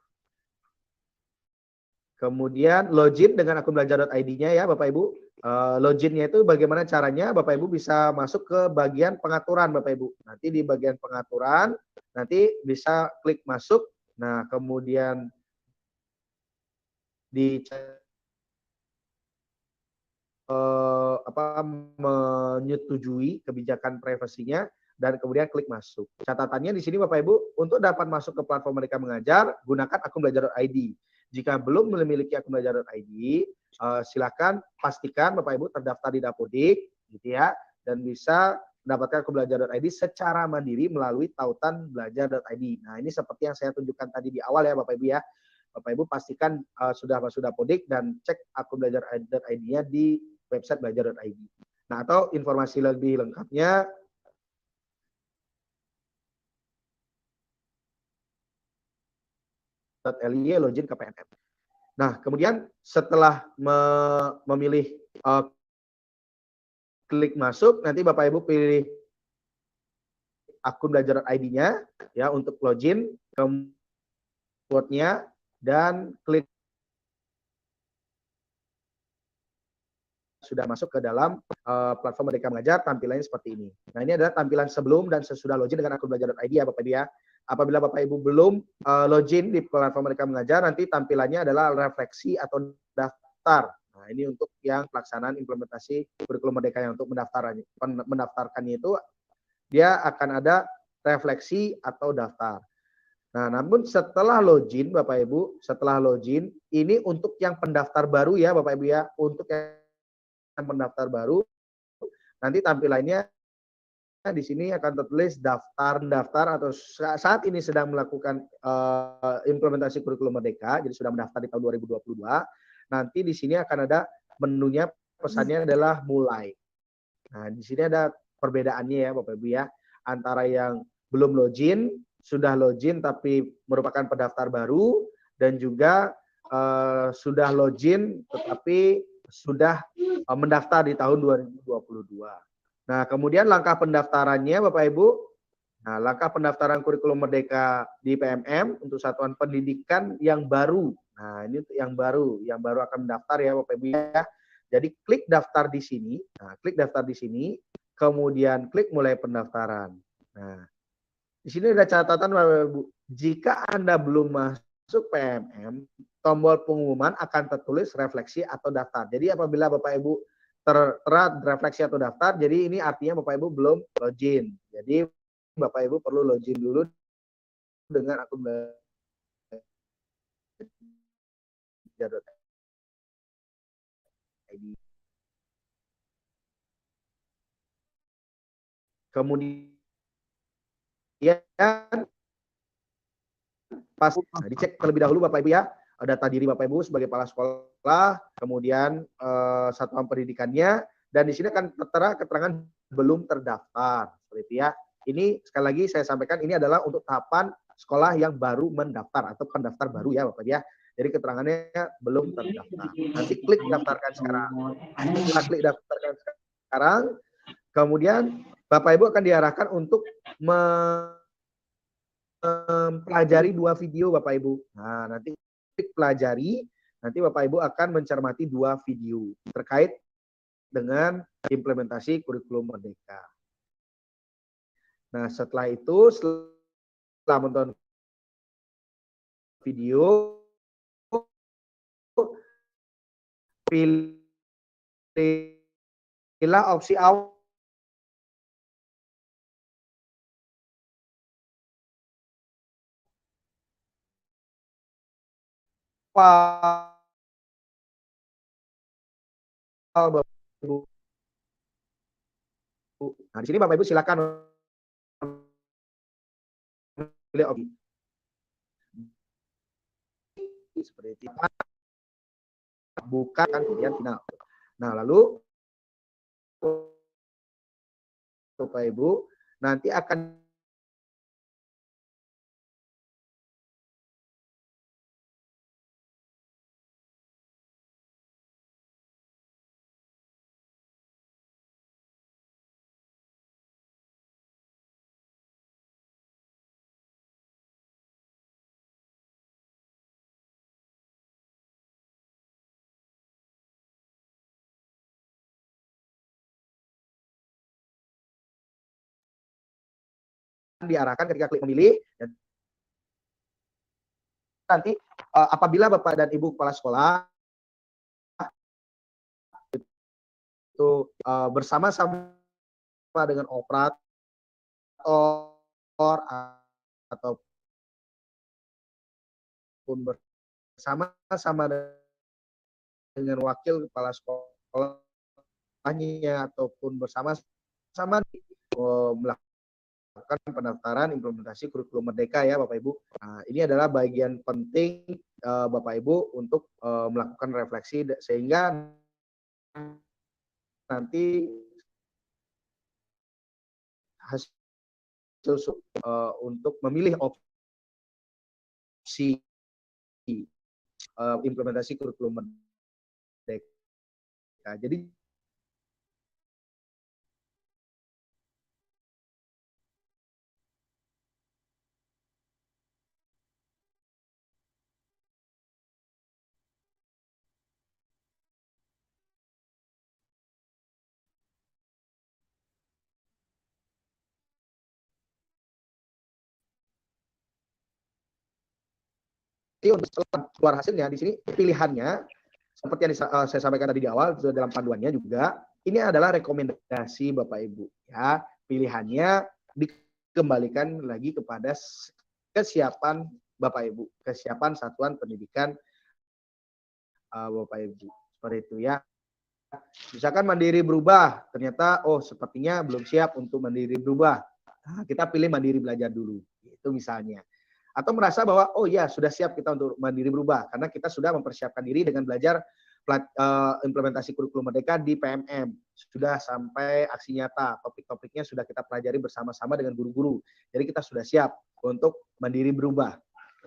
Kemudian login dengan akun belajar.id-nya ya Bapak Ibu. Loginnya itu bagaimana caranya? Bapak Ibu bisa masuk ke bagian pengaturan Bapak Ibu. Nanti di bagian pengaturan nanti bisa klik masuk. Nah, kemudian menyetujui kebijakan privasinya dan kemudian klik masuk. Catatannya di sini Bapak Ibu, untuk dapat masuk ke platform Merdeka Mengajar, gunakan akun belajar.id. Jika belum memiliki akun belajar.id, silakan pastikan Bapak Ibu terdaftar di Dapodik gitu ya, dan bisa mendapatkan akun belajar.id secara mandiri melalui tautan belajar.id. Nah, ini seperti yang saya tunjukkan tadi di awal ya Bapak Ibu ya. Bapak Ibu pastikan sudah masuk Dapodik dan cek akun belajar.id-nya di website belajar.id. Nah, atau informasi lebih lengkapnya .ly login ke PNM. Nah, kemudian setelah memilih klik masuk, nanti Bapak Ibu pilih akun belajar.id-nya ya untuk login, kemudian dan klik sudah masuk ke dalam platform Merdeka Mengajar, tampilannya seperti ini. Nah, ini adalah tampilan sebelum dan sesudah login dengan akun belajar.id ya Bapak Ibu ya. Apabila Bapak Ibu belum login di platform Merdeka Mengajar, nanti tampilannya adalah refleksi atau daftar. Nah, ini untuk yang pelaksanaan implementasi kurikulum Merdeka yang untuk mendaftarkannya itu dia akan ada refleksi atau daftar. Nah, namun setelah login Bapak Ibu, ini untuk yang pendaftar baru ya Bapak Ibu ya, untuk yang pendaftar baru nanti tampilannya di sini akan tertulis daftar atau saat ini sedang melakukan implementasi kurikulum Merdeka, jadi sudah mendaftar di tahun 2022. Nanti di sini akan ada menunya, pesannya adalah mulai. Nah, di sini ada perbedaannya ya Bapak Ibu ya, antara yang belum login, sudah login tapi merupakan pendaftar baru, dan juga sudah login tetapi sudah mendaftar di tahun 2022. Nah, kemudian langkah pendaftarannya Bapak Ibu. Nah, langkah pendaftaran kurikulum Merdeka di PMM untuk satuan pendidikan yang baru. Nah, ini untuk yang baru akan mendaftar ya Bapak Ibu ya. Jadi klik daftar di sini. Nah, klik daftar di sini, kemudian klik mulai pendaftaran. Nah, di sini ada catatan Bapak Ibu. Jika Anda belum masuk PMM, tombol pengumuman akan tertulis refleksi atau daftar. Jadi apabila Bapak Ibu tertera refleksi atau daftar, jadi ini artinya Bapak Ibu belum login. Jadi Bapak Ibu perlu login dulu dengan akun belajar.id. kemudian dicek terlebih dahulu Bapak Ibu ya, data diri Bapak Ibu sebagai kepala sekolah, kemudian satuan pendidikannya, dan di sini akan tertera keterangan belum terdaftar, seperti itu ya. Ini sekali lagi saya sampaikan, ini adalah untuk tahapan sekolah yang baru mendaftar atau pendaftar baru ya Bapak ya. Jadi keterangannya belum terdaftar. Nanti klik daftarkan sekarang. Setelah klik daftarkan sekarang, kemudian Bapak Ibu akan diarahkan untuk mempelajari 2 video Bapak Ibu. Nah, nanti klik pelajari, nanti Bapak Ibu akan mencermati 2 video terkait dengan implementasi kurikulum Merdeka. Nah, setelah itu, setelah menonton video, pilihlah opsi awal Bapak Ibu. Nah, di sini Bapak Ibu silakan pilih opsi seperti itu. Bukan pilihan final. Nah, lalu Bapak Ibu nanti akan diarahkan ketika klik memilih, dan nanti apabila Bapak dan Ibu kepala sekolah itu bersama-sama dengan operator ataupun bersama-sama dengan wakil kepala sekolahnya ataupun bersama-sama melakukan pendaftaran implementasi kurikulum Merdeka ya Bapak Ibu. Nah, ini adalah bagian penting Bapak Ibu untuk melakukan refleksi sehingga nanti hasil untuk memilih opsi implementasi kurikulum Merdeka. Jadi untuk keluar hasilnya di sini pilihannya seperti yang saya sampaikan tadi di awal dalam panduannya juga, ini adalah rekomendasi Bapak Ibu ya. Pilihannya dikembalikan lagi kepada kesiapan Bapak Ibu, kesiapan satuan pendidikan Bapak Ibu. Seperti itu ya. Misalkan mandiri berubah, ternyata sepertinya belum siap untuk mandiri berubah. Nah, kita pilih mandiri belajar dulu. Itu misalnya. Atau merasa bahwa sudah siap kita untuk mandiri berubah karena kita sudah mempersiapkan diri dengan belajar implementasi kurikulum Merdeka di PMM, sudah sampai aksi nyata, topik-topiknya sudah kita pelajari bersama-sama dengan guru-guru, jadi kita sudah siap untuk mandiri berubah.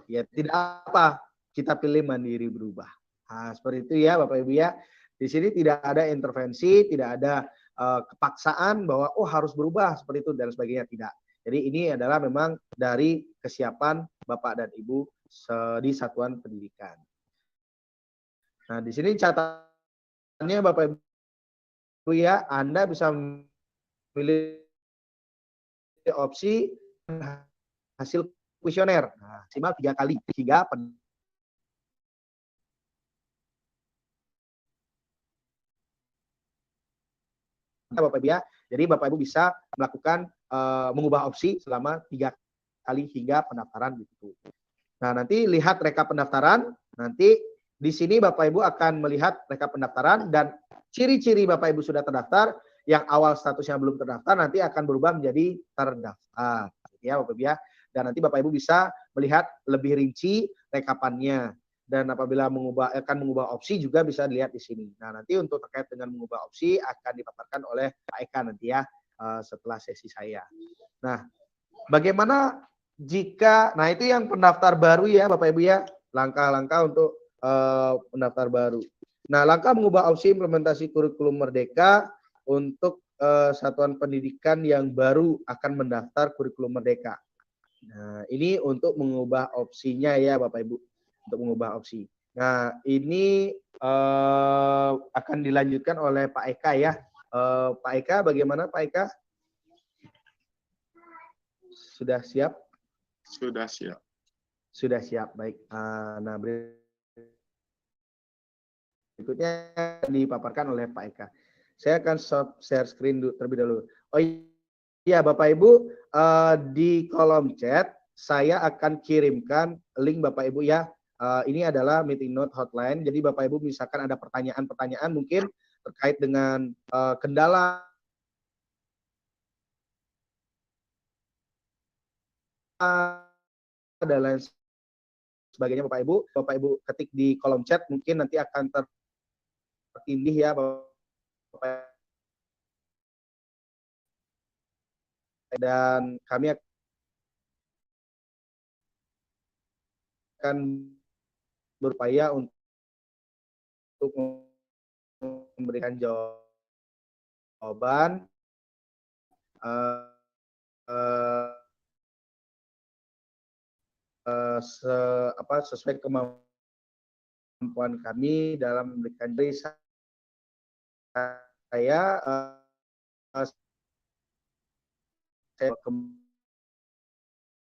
Ya tidak apa, kita pilih mandiri berubah. Nah, seperti itu ya Bapak Ibu ya. Di sini tidak ada intervensi, tidak ada kepaksaan bahwa harus berubah seperti itu dan sebagainya, tidak. Jadi ini adalah memang dari kesiapan Bapak dan Ibu di satuan pendidikan. Nah, di sini catatannya Bapak Ibu ya, Anda bisa memilih opsi hasil kuesioner. Nah, maksimal 3 kali hingga Bapak Ibu ya. Jadi Bapak Ibu bisa melakukan mengubah opsi selama 3 kali hingga pendaftaran gitu. Nah, nanti lihat rekap pendaftaran, nanti di sini Bapak Ibu akan melihat rekap pendaftaran dan ciri-ciri Bapak Ibu sudah terdaftar, yang awal statusnya belum terdaftar nanti akan berubah menjadi terdaftar, ya Bapak Ibu ya. Dan nanti Bapak Ibu bisa melihat lebih rinci rekapannya. Dan apabila akan mengubah opsi juga bisa dilihat di sini. Nah, nanti untuk terkait dengan mengubah opsi akan dipaparkan oleh Pak Eka nanti ya setelah sesi saya. Nah, bagaimana jika, nah itu yang pendaftar baru ya Bapak Ibu ya, langkah-langkah untuk pendaftar baru. Nah, langkah mengubah opsi implementasi kurikulum Merdeka untuk satuan pendidikan yang baru akan mendaftar kurikulum Merdeka. Nah, ini untuk mengubah opsinya ya Bapak Ibu, untuk mengubah opsi. Nah, ini akan dilanjutkan oleh Pak Eka ya. Pak Eka, bagaimana Pak Eka? Sudah siap? Sudah siap. Sudah siap, baik. Nah, berikutnya dipaparkan oleh Pak Eka. Saya akan share screen terlebih dahulu. Oh iya, Bapak Ibu, di kolom chat saya akan kirimkan link Bapak Ibu ya. Ini adalah meeting note hotline. Jadi Bapak Ibu misalkan ada pertanyaan-pertanyaan mungkin terkait dengan kendala dan lain sebagainya Bapak Ibu ketik di kolom chat mungkin nanti akan tertindih ya Bapak. Dan kami akan berupaya untuk memberikan jawaban sesuai kemampuan kami dalam memberikan diri saya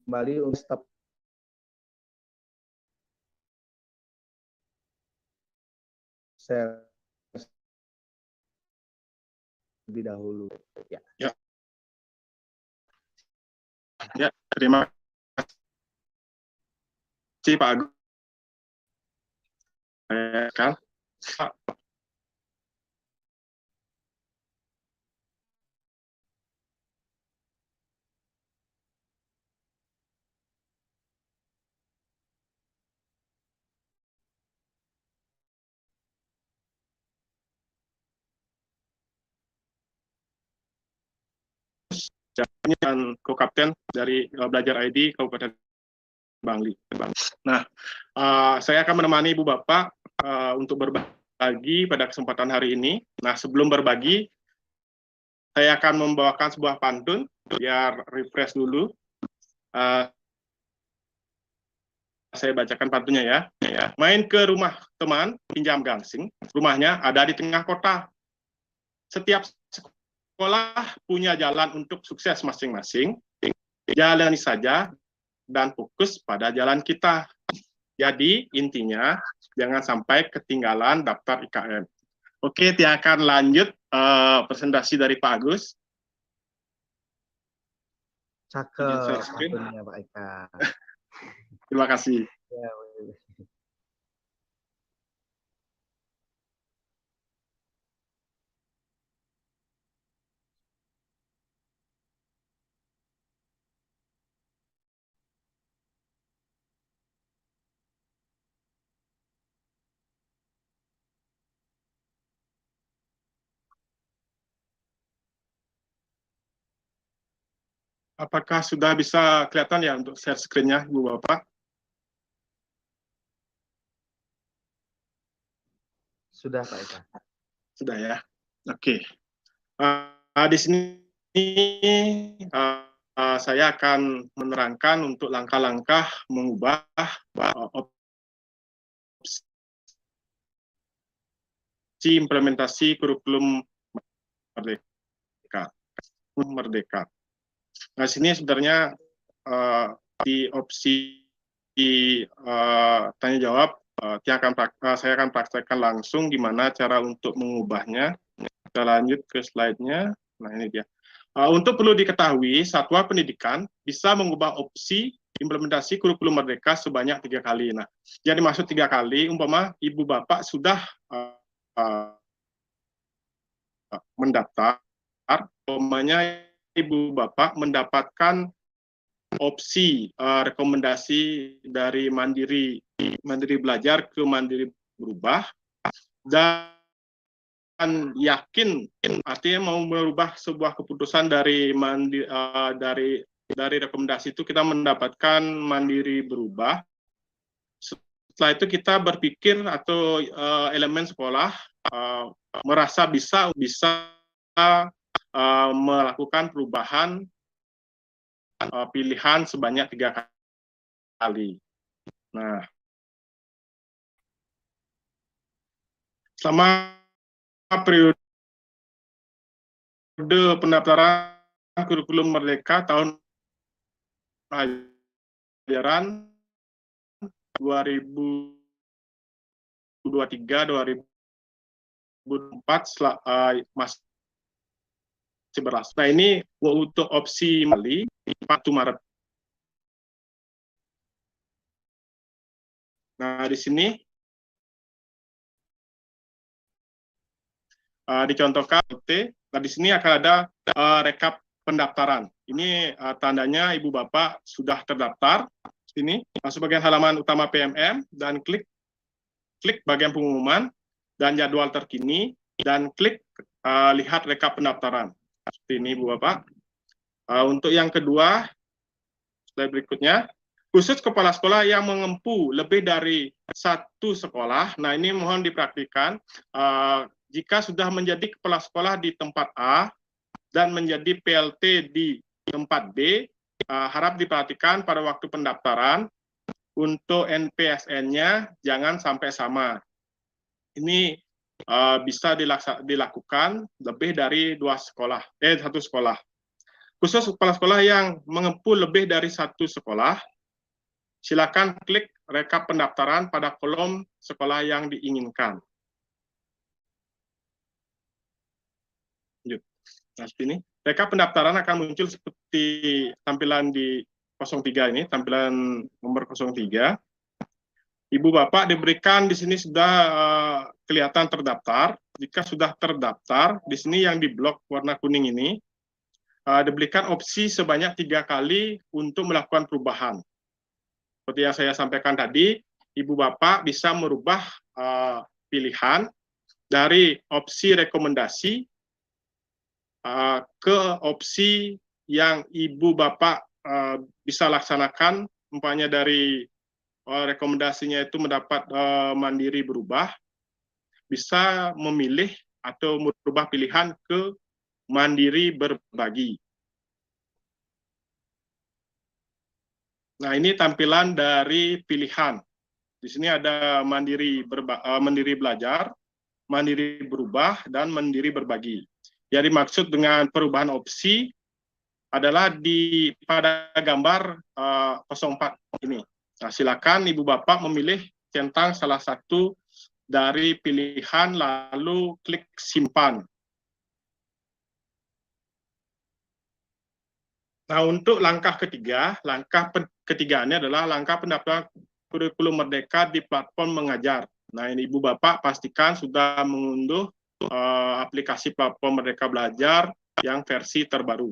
kembali untuk stop share lebih dahulu ya. Ya, terima kasih Pak Agus. Dan Co-Kapten dari Belajar ID Kabupaten Bangli. Nah, saya akan menemani Ibu Bapak untuk berbagi pada kesempatan hari ini. Nah, sebelum berbagi, saya akan membawakan sebuah pantun, biar refresh dulu. Saya bacakan pantunnya ya. Main ke rumah teman, pinjam gangsing. Rumahnya ada di tengah kota. Setiap sekolah punya jalan untuk sukses masing-masing. Jalani saja dan fokus pada jalan kita. Jadi intinya jangan sampai ketinggalan daftar IKM. Oke, dia akan lanjut presentasi dari Pak Agus. Cakep pantunnya Pak Eka. Terima kasih. Ya, Apakah sudah bisa kelihatan ya untuk share screen-nya, Ibu Bapak? sudah Pak Eka. Sudah ya. Oke. Di sini saya akan menerangkan untuk langkah-langkah mengubah opsi implementasi kurikulum Merdeka. Nah, sini sebenarnya di opsi tanya jawab saya akan praktekkan langsung gimana cara untuk mengubahnya. Kita lanjut ke slide-nya. Nah, ini dia. Untuk perlu diketahui, satuan pendidikan bisa mengubah opsi implementasi kurikulum Merdeka sebanyak 3 kali. Nah, jadi maksud 3 kali, umpama Ibu Bapak sudah mendaftar umpamanya Ibu Bapak mendapatkan opsi rekomendasi dari Mandiri Belajar ke Mandiri Berubah, dan yakin artinya mau merubah sebuah keputusan dari dari rekomendasi itu kita mendapatkan Mandiri Berubah. Setelah itu kita berpikir atau elemen sekolah merasa bisa melakukan perubahan pilihan sebanyak 3 kali. Nah, selama periode pendaftaran kurikulum Merdeka tahun ajaran 2023-2024 masih berlangsung. Nah, ini untuk opsi Mali 1 Maret. Nah, di sini dicontohkan. Nah, di sini akan ada rekap pendaftaran. Ini tandanya Ibu Bapak sudah terdaftar. Sini masuk bagian halaman utama PMM dan klik bagian pengumuman dan jadwal terkini dan klik lihat rekap pendaftaran. Seperti ini Ibu Bapak. Untuk yang kedua, slide berikutnya, khusus kepala sekolah yang mengempu lebih dari 1 sekolah. Nah, ini mohon dipraktikkan. Jika sudah menjadi kepala sekolah di tempat A dan menjadi PLT di tempat B, harap diperhatikan pada waktu pendaftaran untuk NPSN-nya jangan sampai sama. Ini bisa dilakukan lebih dari 1 sekolah. Khusus kepala sekolah yang mengempu lebih dari 1 sekolah, silakan klik rekap pendaftaran pada kolom sekolah yang diinginkan. Nah, seperti ini. Rekap pendaftaran akan muncul seperti tampilan di 03 ini, tampilan nomor 03. Ibu Bapak diberikan di sini sudah kelihatan terdaftar. Jika sudah terdaftar, di sini yang di blok warna kuning ini, diberikan opsi sebanyak 3 kali untuk melakukan perubahan. Seperti yang saya sampaikan tadi, Ibu Bapak bisa merubah pilihan dari opsi rekomendasi ke opsi yang Ibu Bapak bisa laksanakan, umpamanya dari rekomendasinya itu mendapat Mandiri Berubah, bisa memilih atau merubah pilihan ke Mandiri Berbagi. Nah, ini tampilan dari pilihan. Di sini ada Mandiri Belajar, Mandiri Berubah, dan Mandiri Berbagi. Yang dimaksud dengan perubahan opsi adalah pada gambar 04 ini. Nah, silakan Ibu Bapak memilih centang salah satu dari pilihan lalu klik simpan. Nah, untuk langkah ketiga ini adalah langkah pendaftaran kurikulum Merdeka di platform mengajar. Nah, ini Ibu Bapak pastikan sudah mengunduh aplikasi platform Merdeka Belajar yang versi terbaru.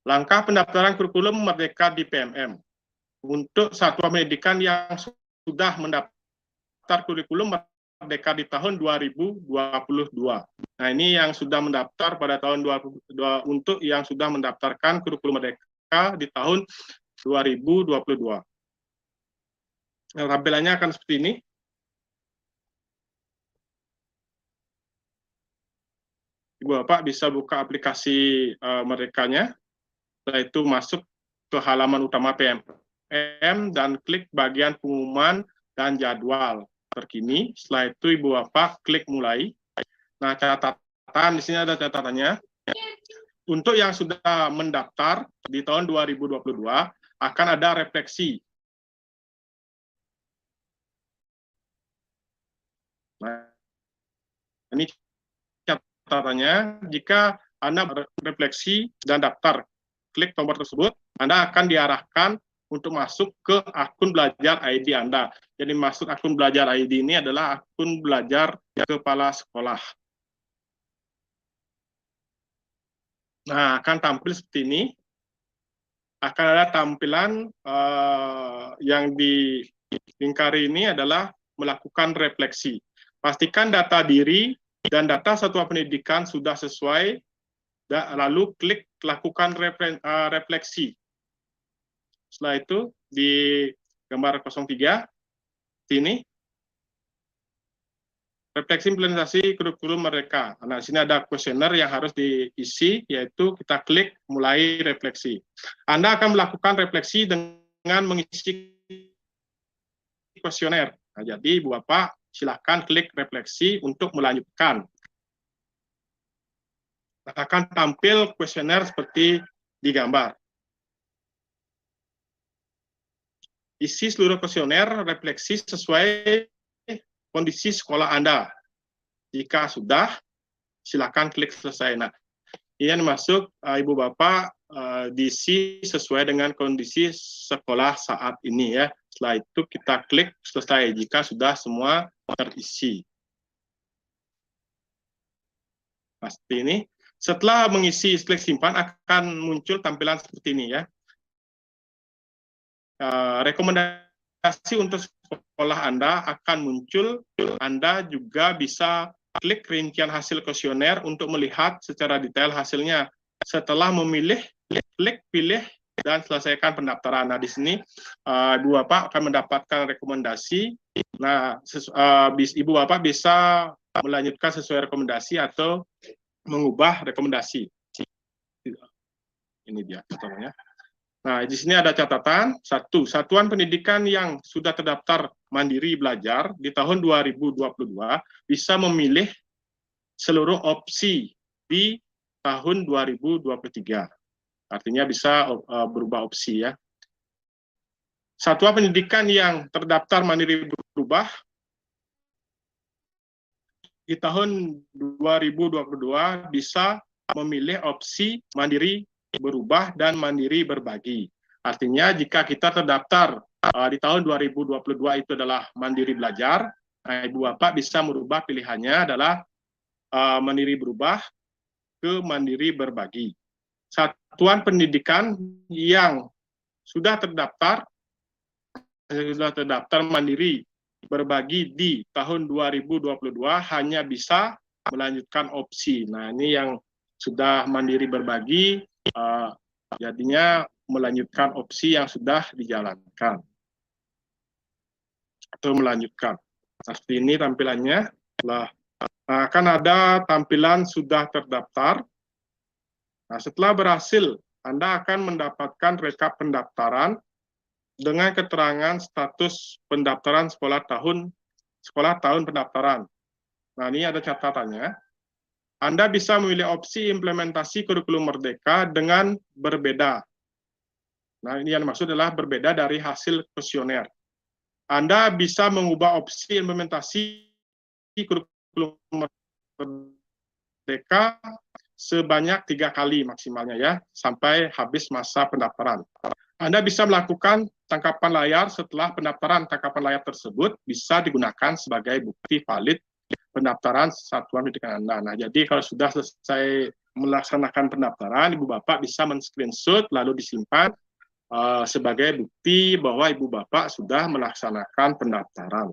Langkah pendaftaran kurikulum Merdeka di PMM. Untuk satuan pendidikan yang sudah mendaftar kurikulum Merdeka di tahun 2022. Nah, ini yang sudah mendaftar pada tahun 2022 untuk yang sudah mendaftarkan kurikulum Merdeka di tahun 2022. Nah, tampilannya akan seperti ini. Ibu Bapak bisa buka aplikasi Merdekanya, setelah itu masuk ke halaman utama PMM dan klik bagian pengumuman dan jadwal terkini. Setelah itu Ibu Bapak klik mulai. Nah, catatan di sini ada catatannya. Untuk yang sudah mendaftar di tahun 2022 akan ada refleksi. Nah, ini catatannya, jika Anda refleksi dan daftar, klik tombol tersebut, Anda akan diarahkan untuk masuk ke akun belajar ID Anda. Jadi masuk akun belajar ID ini adalah akun belajar kepala sekolah. Nah, akan tampil seperti ini. Akan ada tampilan yang dilingkari ini adalah melakukan refleksi. Pastikan data diri dan data satuan pendidikan sudah sesuai, lalu klik lakukan refleksi. Setelah itu di gambar 03 sini refleksi implementasi kurikulum mereka. Nah, sini ada kuesioner yang harus diisi, yaitu kita klik mulai refleksi. Anda akan melakukan refleksi dengan mengisi kuesioner. Nah, jadi Ibu Bapak silakan klik refleksi untuk melanjutkan. Akan tampil kuesioner seperti di gambar. Isi seluruh kuesioner refleksi sesuai kondisi sekolah Anda. Jika sudah, silakan klik selesai. Nah, ini yang masuk Ibu Bapak diisi sesuai dengan kondisi sekolah saat ini ya. Setelah itu kita klik selesai jika sudah semua terisi. Nah, seperti ini. Setelah mengisi klik simpan akan muncul tampilan seperti ini ya. Rekomendasi untuk sekolah Anda akan muncul. Anda juga bisa klik rincian hasil kuesioner untuk melihat secara detail hasilnya. Setelah memilih, klik pilih dan selesaikan pendaftaran. Nah, di sini Ibu Bapak akan mendapatkan rekomendasi. Nah, Ibu Bapak bisa melanjutkan sesuai rekomendasi atau mengubah rekomendasi. Ini dia contohnya. Nah, di sini ada catatan. 1. Satuan pendidikan yang sudah terdaftar Mandiri Belajar di tahun 2022 bisa memilih seluruh opsi di tahun 2023. Artinya bisa berubah opsi ya. Satuan pendidikan yang terdaftar Mandiri berubah di tahun 2022 bisa memilih opsi Mandiri berubah dan Mandiri berbagi. Artinya jika kita terdaftar di tahun 2022 itu adalah Mandiri Belajar, nah, Ibu Bapak bisa merubah pilihannya adalah Mandiri berubah ke Mandiri berbagi. Satuan pendidikan yang sudah terdaftar Mandiri berbagi di tahun 2022 hanya bisa melanjutkan opsi. Nah, ini yang sudah Mandiri berbagi jadinya melanjutkan opsi yang sudah dijalankan atau melanjutkan. Nah, seperti ini tampilannya. Akan ada tampilan sudah terdaftar. Nah, setelah berhasil, Anda akan mendapatkan rekap pendaftaran dengan keterangan status pendaftaran sekolah tahun pendaftaran. Nah, ini ada catatannya. Anda bisa memilih opsi implementasi kurikulum Merdeka dengan berbeda. Nah, ini yang maksud adalah berbeda dari hasil kuesioner. Anda bisa mengubah opsi implementasi kurikulum Merdeka sebanyak 3 kali maksimalnya ya, sampai habis masa pendaftaran. Anda bisa melakukan tangkapan layar setelah pendaftaran. Tangkapan layar tersebut bisa digunakan sebagai bukti valid pendaftaran satuan pendidikan Anda. Nah, jadi kalau sudah selesai melaksanakan pendaftaran, Ibu Bapak bisa men-screenshot lalu disimpan sebagai bukti bahwa Ibu Bapak sudah melaksanakan pendaftaran.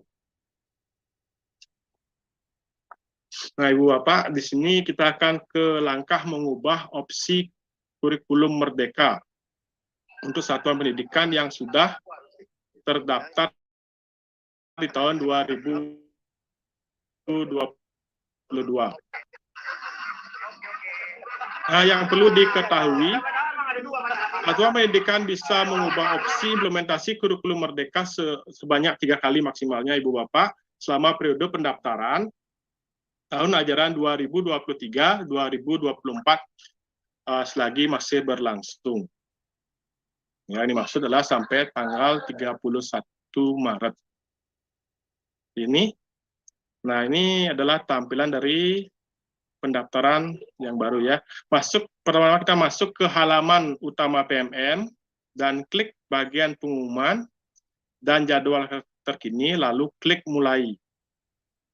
Nah, Ibu Bapak, di sini kita akan ke langkah mengubah opsi kurikulum Merdeka untuk satuan pendidikan yang sudah terdaftar di tahun 2022. Nah, yang perlu diketahui, satuan pendidikan bisa mengubah opsi implementasi kurikulum Merdeka sebanyak 3 kali maksimalnya, Ibu Bapak, selama periode pendaftaran tahun ajaran 2023-2024 selagi masih berlangsung. Ya, ini maksud adalah sampai tanggal 31 Maret. Nah, ini adalah tampilan dari pendaftaran yang baru ya. Pertama kita masuk ke halaman utama PMN. dan klik bagian pengumuman dan jadwal terkini, lalu klik mulai.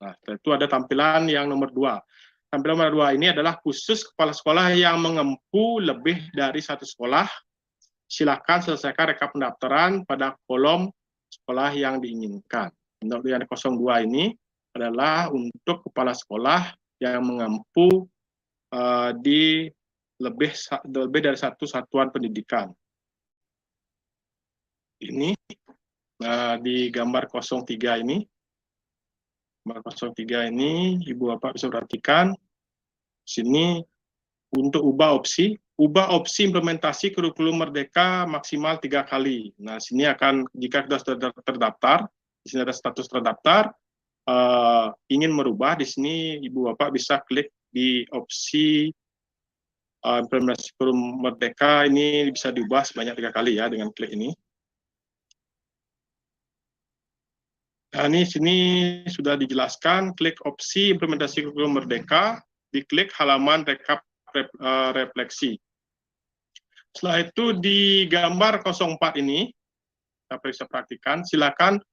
Nah, setelah itu ada tampilan yang nomor 2. Tampilan nomor 2 ini adalah khusus kepala sekolah yang mengempu lebih dari satu sekolah. Silakan selesaikan rekap pendaftaran pada kolom sekolah yang diinginkan. Untuk yang 02 ini adalah untuk kepala sekolah yang mengempu di lebih dari satu satuan pendidikan. Ini di gambar 03 ini. Gambar 03 ini Ibu Bapak bisa perhatikan. Sini untuk ubah opsi implementasi kurikulum Merdeka maksimal 3 kali. Nah, sini akan jika sudah terdaftar, di sini ada status terdaftar, ingin merubah, di sini Ibu Bapak bisa klik di opsi implementasi kurikulum Merdeka, ini bisa diubah sebanyak 3 kali ya dengan klik ini. Nah, ini sini sudah dijelaskan, klik opsi implementasi kurikulum Merdeka, diklik halaman refleksi. Setelah itu di gambar 04 ini, kita bisa praktikan, silakan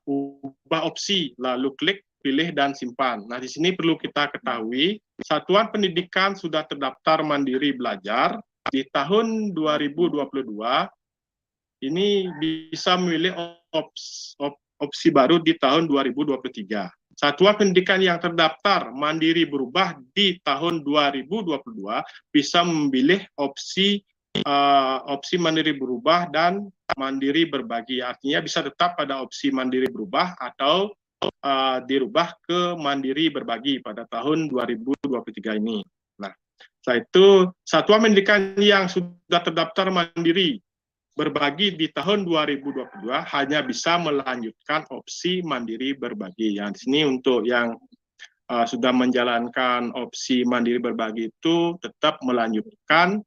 ubah opsi, lalu klik pilih dan simpan. Nah, di sini perlu kita ketahui, satuan pendidikan sudah terdaftar mandiri belajar di tahun 2022, ini bisa memilih opsi baru di tahun 2023. Satuan pendidikan yang terdaftar mandiri berubah di tahun 2022 bisa memilih opsi mandiri berubah dan mandiri berbagi. Artinya bisa tetap pada opsi mandiri berubah atau dirubah ke mandiri berbagi pada tahun 2023 ini. Nah, setelah itu satuan pendidikan yang sudah terdaftar mandiri berbagi di tahun 2022 hanya bisa melanjutkan opsi mandiri berbagi. Yang di sini untuk yang sudah menjalankan opsi mandiri berbagi itu tetap melanjutkan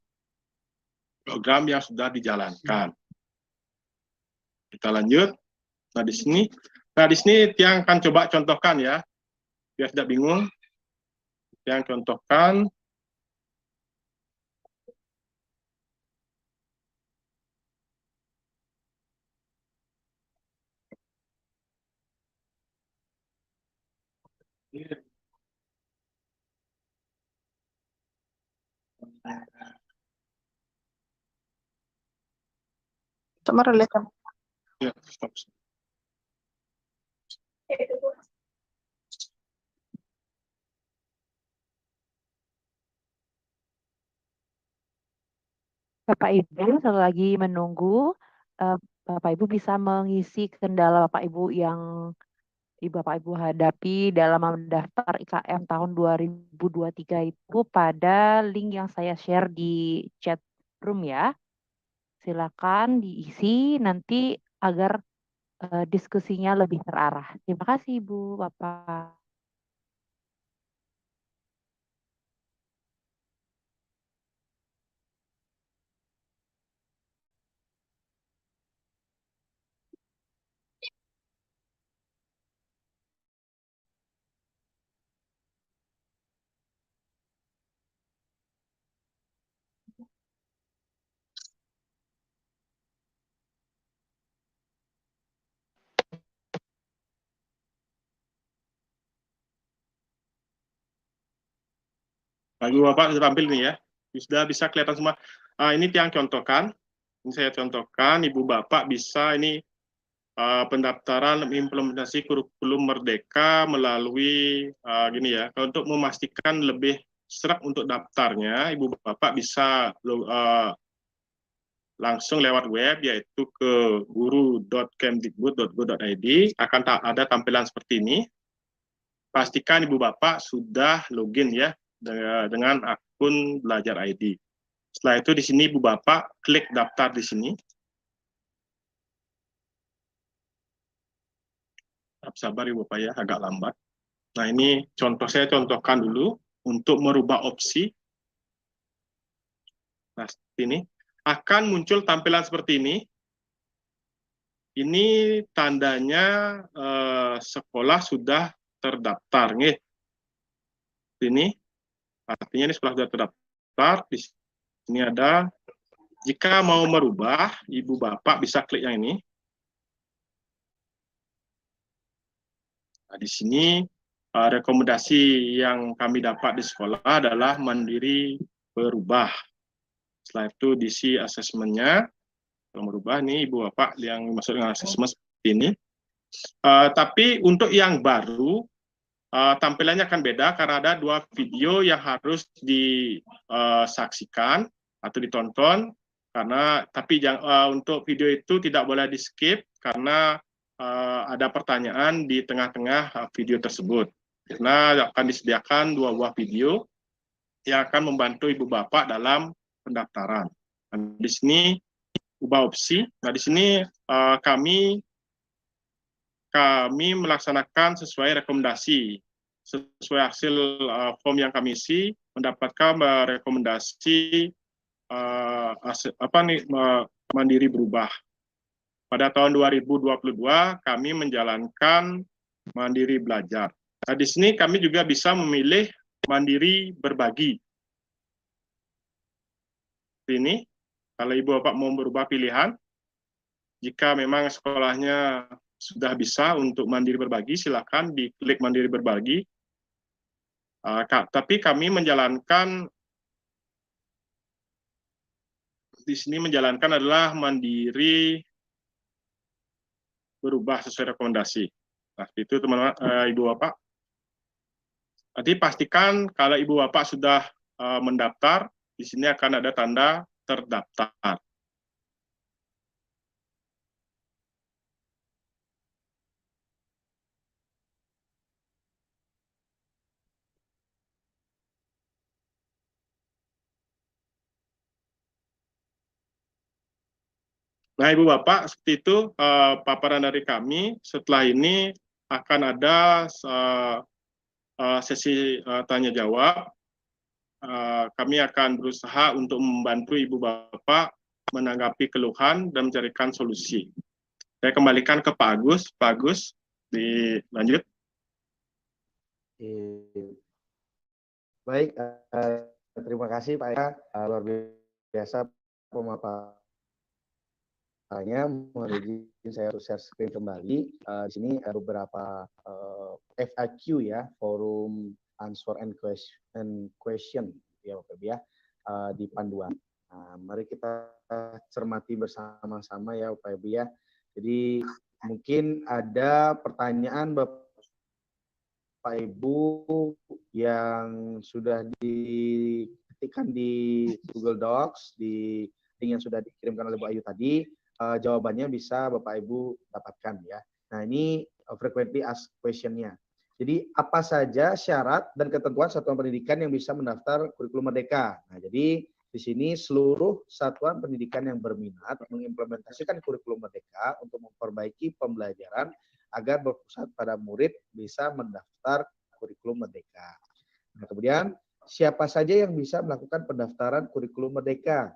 program yang sudah dijalankan. Kita lanjut. Nah, di sini Tiang akan coba contohkan ya, biar tidak bingung. Tiang contohkan. Ya, stop. Bapak Ibu, satu lagi menunggu, Bapak Ibu bisa mengisi kendala Bapak Ibu yang Bapak Ibu hadapi dalam mendaftar IKM tahun 2023 itu pada link yang saya share di chat room ya. Silakan diisi nanti agar diskusinya lebih terarah. Terima kasih Ibu, Bapak. Ibu Bapak sudah tampil nih ya, sudah bisa kelihatan semua. Ini Tiang contohkan, ini saya contohkan, Ibu Bapak bisa ini pendaftaran implementasi kurikulum Merdeka melalui gini ya. Untuk memastikan lebih serak untuk daftarnya, Ibu Bapak bisa langsung lewat web, yaitu ke guru.kemdikbud.go.id, akan ada tampilan seperti ini. Pastikan Ibu Bapak sudah login ya dengan akun Belajar ID. Setelah itu di sini Ibu Bapak klik daftar di sini. Sabar Ibu Bapak ya, agak lambat. Nah, ini saya contohkan dulu untuk merubah opsi. Nah, seperti ini. Akan muncul tampilan seperti ini. Ini tandanya sekolah sudah terdaftar. Nih. Ini artinya ini sekolah sudah terdaftar. Di sini ada Jika mau merubah, Ibu Bapak bisa klik yang ini. Nah, di sini rekomendasi yang kami dapat di sekolah adalah mandiri berubah. Setelah itu diisi asesmennya. Kalau merubah nih Ibu Bapak yang masuk dengan asesmen seperti ini. Tapi untuk yang baru, tampilannya akan beda karena ada 2 video yang harus disaksikan atau ditonton. Tapi untuk video itu tidak boleh di skip karena ada pertanyaan di tengah-tengah video tersebut. Karena akan disediakan 2 buah video yang akan membantu Ibu Bapak dalam pendaftaran. Nah, di sini ubah opsi. Nah, di sini kami melaksanakan sesuai rekomendasi, sesuai hasil form yang kami isi, mendapatkan rekomendasi mandiri berubah. Pada tahun 2022 kami menjalankan mandiri belajar. Nah, di sini kami juga bisa memilih mandiri berbagi. Ini, kalau Ibu Bapak mau berubah pilihan, jika memang sekolahnya sudah bisa untuk mandiri berbagi, silakan diklik mandiri berbagi. Tapi kami menjalankan di sini adalah mandiri berubah sesuai rekomendasi. Nah, itu teman-teman, Ibu Bapak. Nanti pastikan kalau Ibu Bapak sudah mendaftar, di sini akan ada tanda terdaftar. Nah, Ibu Bapak, seperti itu paparan dari kami. Setelah ini akan ada sesi tanya jawab. Kami akan berusaha untuk membantu Ibu Bapak menanggapi keluhan dan mencarikan solusi. Saya kembalikan ke Pak Agus. Pak Agus, dilanjut. Baik, terima kasih Pak ya, luar biasa pemaparannya. Mohon izin saya harus share screen kembali. Di sini ada beberapa FAQ ya, forum answer and question ya Bapak Ibu ya, di panduan. Nah, mari kita cermati bersama-sama ya Bapak Ibu ya. Jadi mungkin ada pertanyaan Bapak Ibu yang sudah diketikkan di Google Docs, di link yang sudah dikirimkan oleh Bu Ayu tadi. Jawabannya bisa Bapak Ibu dapatkan ya. Nah, ini frequently asked question-nya. Jadi apa saja syarat dan ketentuan satuan pendidikan yang bisa mendaftar kurikulum Merdeka? Nah, jadi di sini seluruh satuan pendidikan yang berminat mengimplementasikan kurikulum Merdeka untuk memperbaiki pembelajaran agar berpusat pada murid bisa mendaftar kurikulum Merdeka. Nah, kemudian siapa saja yang bisa melakukan pendaftaran kurikulum Merdeka?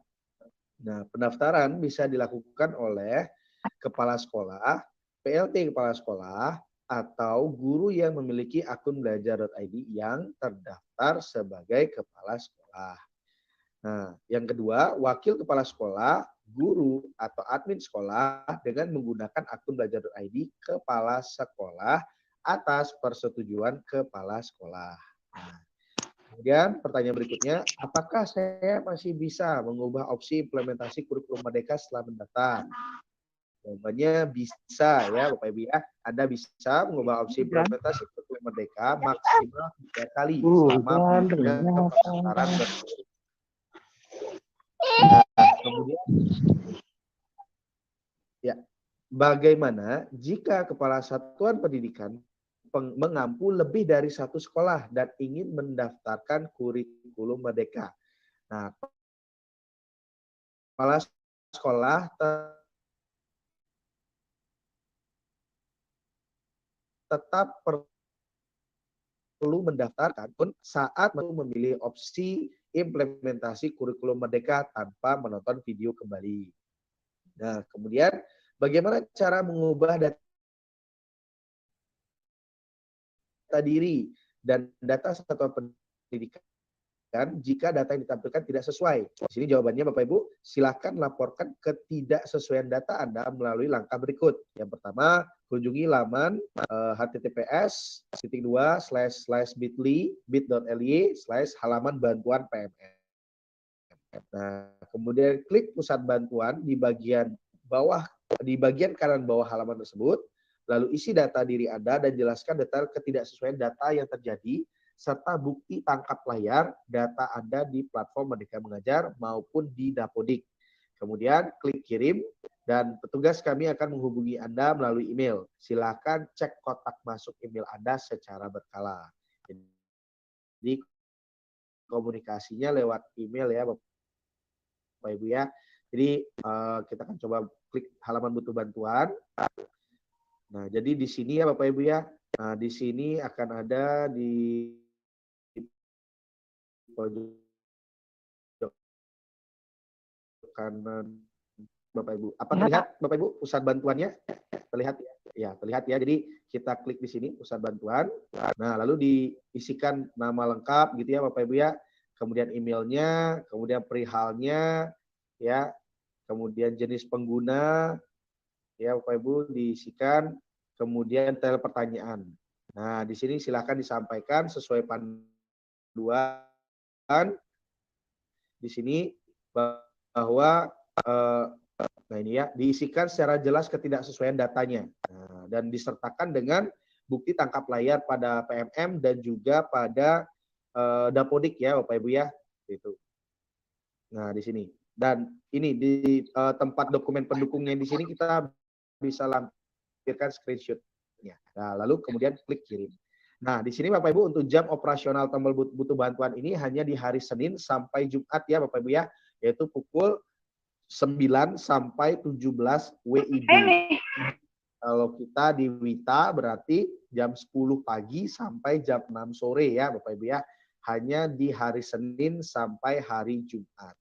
Nah, pendaftaran bisa dilakukan oleh kepala sekolah, PLT kepala sekolah, atau guru yang memiliki akun belajar.id yang terdaftar sebagai kepala sekolah. Nah, yang kedua, wakil kepala sekolah, guru, atau admin sekolah dengan menggunakan akun belajar.id kepala sekolah atas persetujuan kepala sekolah. Nah, kemudian pertanyaan berikutnya, apakah saya masih bisa mengubah opsi implementasi kurikulum Merdeka setelah mendaftar? Jawabannya bisa ya Bapak Ibu ya. Anda bisa mengubah opsi implementasi kurikulum Merdeka maksimal 3 kali selama pendaftaran berlangsung. Nah, kemudian ya, bagaimana jika kepala satuan pendidikan mengampu lebih dari 1 sekolah dan ingin mendaftarkan kurikulum Merdeka? Nah, kepala sekolah tetap perlu mendaftarkan pun saat memilih opsi implementasi kurikulum Merdeka tanpa menonton video kembali. Nah, kemudian bagaimana cara mengubah data diri dan data satuan pendidikan jika data yang ditampilkan tidak sesuai. Di sini jawabannya Bapak Ibu, silakan laporkan ketidaksesuaian data Anda melalui langkah berikut. Yang pertama, kunjungi laman https://bit.ly/halaman bantuan PMM. Nah, kemudian klik pusat bantuan di bagian kanan bawah halaman tersebut, lalu isi data diri Anda dan jelaskan detail ketidaksesuaian data yang terjadi serta bukti tangkap layar data Anda di platform Merdeka Mengajar maupun di Dapodik. Kemudian klik kirim dan petugas kami akan menghubungi Anda melalui email. Silakan cek kotak masuk email Anda secara berkala. Jadi komunikasinya lewat email ya Bapak Ibu ya. Jadi kita akan coba klik halaman butuh bantuan. Nah, jadi di sini ya Bapak Ibu ya. Nah, di sini akan ada di pojok kanan Bapak Ibu. Apa terlihat Bapak Ibu pusat bantuannya? Terlihat ya? Ya, terlihat ya. Jadi kita klik di sini pusat bantuan. Nah, lalu diisikan nama lengkap gitu ya Bapak Ibu ya. Kemudian emailnya, kemudian perihalnya ya. Kemudian jenis pengguna ya Bapak Ibu diisikan, kemudian detail pertanyaan. Nah, di sini silakan disampaikan sesuai panduan di sini bahwa nah ini ya, diisikan secara jelas ketidaksesuaian datanya. Nah, dan disertakan dengan bukti tangkap layar pada PMM dan juga pada Dapodik ya Bapak Ibu ya. Gitu. Nah, di sini. Dan ini di tempat dokumen pendukungnya di sini kita bisa lampirkan screenshot-nya. Nah, lalu kemudian klik kirim. Nah, di sini Bapak Ibu untuk jam operasional tombol butuh bantuan ini hanya di hari Senin sampai Jumat ya Bapak Ibu ya, yaitu pukul 9 sampai 17 WIB. Kalau kita di Wita berarti jam 10 pagi sampai jam 6 sore ya Bapak Ibu ya. Hanya di hari Senin sampai hari Jumat.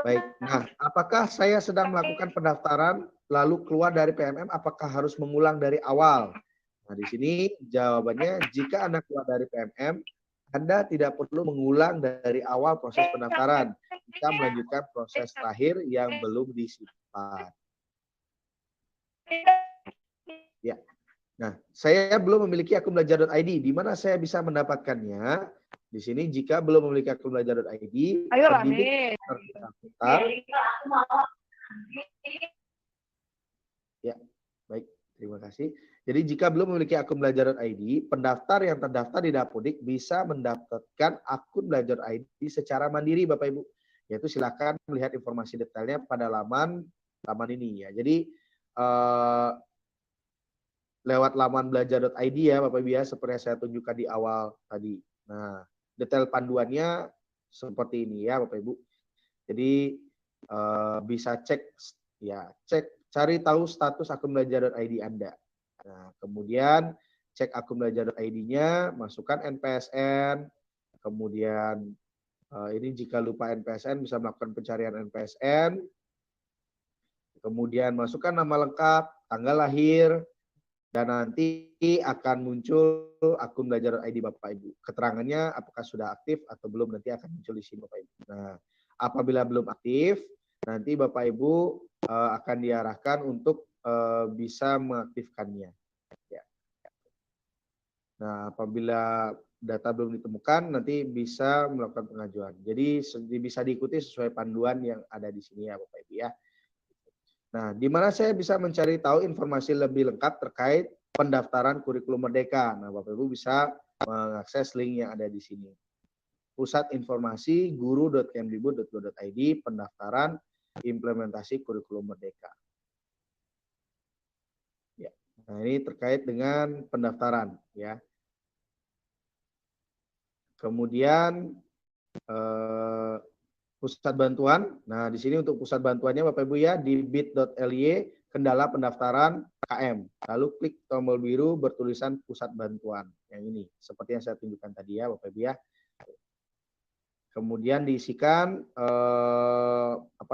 Baik, nah apakah saya sedang melakukan pendaftaran lalu keluar dari PMM, apakah harus mengulang dari awal? Nah di sini jawabannya, jika Anda keluar dari PMM, Anda tidak perlu mengulang dari awal proses pendaftaran. Kita melanjutkan proses terakhir yang belum disimpan. Ya. Nah, saya belum memiliki akun belajar.id. Di mana saya bisa mendapatkannya? Di sini jika belum memiliki akun belajar.id, pendidik terdaftar. Ya, baik. Terima kasih. Jadi jika belum memiliki akun belajar.id, pendaftar yang terdaftar di Dapodik bisa mendapatkan akun belajar.id secara mandiri Bapak Ibu. Yaitu silakan melihat informasi detailnya pada laman ini ya. Jadi lewat laman belajar.id ya Bapak Ibu ya, seperti yang saya tunjukkan di awal tadi. Nah, detail panduannya seperti ini ya Bapak Ibu. Jadi bisa cari tahu status akun belajar.id Anda. Nah, kemudian cek akun belajar.id-nya, masukkan NPSN, kemudian ini jika lupa NPSN bisa melakukan pencarian NPSN, kemudian masukkan nama lengkap, tanggal lahir, dan nanti akan muncul akun belajar.id Bapak Ibu. Keterangannya apakah sudah aktif atau belum nanti akan muncul di sini Bapak Ibu. Nah, apabila belum aktif, nanti Bapak Ibu akan diarahkan untuk bisa mengaktifkannya. Ya. Nah, apabila data belum ditemukan, nanti bisa melakukan pengajuan. Jadi bisa diikuti sesuai panduan yang ada di sini ya Bapak Ibu ya. Nah, di mana saya bisa mencari tahu informasi lebih lengkap terkait pendaftaran kurikulum Merdeka. Nah, Bapak Ibu bisa mengakses link yang ada di sini. Pusat Informasi guru.kemdikbud.go.id pendaftaran implementasi kurikulum Merdeka. Ya. Nah, ini terkait dengan pendaftaran ya. Kemudian pusat bantuan. Nah, di sini untuk pusat bantuannya Bapak Ibu ya di bit.ly kendala pendaftaran KM. Lalu klik tombol biru bertulisan pusat bantuan. Yang ini seperti yang saya tunjukkan tadi ya Bapak Ibu ya. Kemudian diisikan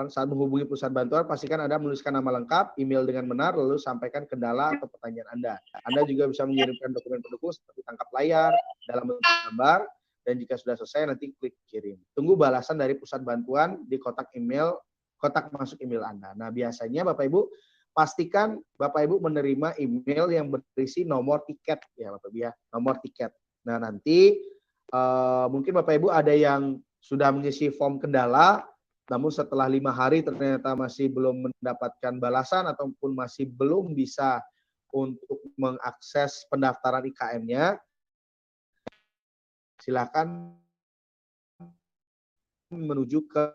saat menghubungi pusat bantuan pastikan Anda menuliskan nama lengkap, email dengan benar, lalu sampaikan kendala atau pertanyaan Anda. Anda juga bisa mengirimkan dokumen pendukung seperti tangkap layar dalam bentuk gambar, dan jika sudah selesai nanti klik kirim. Tunggu balasan dari pusat bantuan di kotak masuk email Anda. Nah, biasanya Bapak Ibu pastikan Bapak Ibu menerima email yang berisi nomor tiket ya Bapak Ibu ya, nomor tiket. Nah, nanti mungkin Bapak Ibu ada yang sudah mengisi form kendala, namun setelah 5 hari ternyata masih belum mendapatkan balasan ataupun masih belum bisa untuk mengakses pendaftaran IKM-nya, silakan menuju ke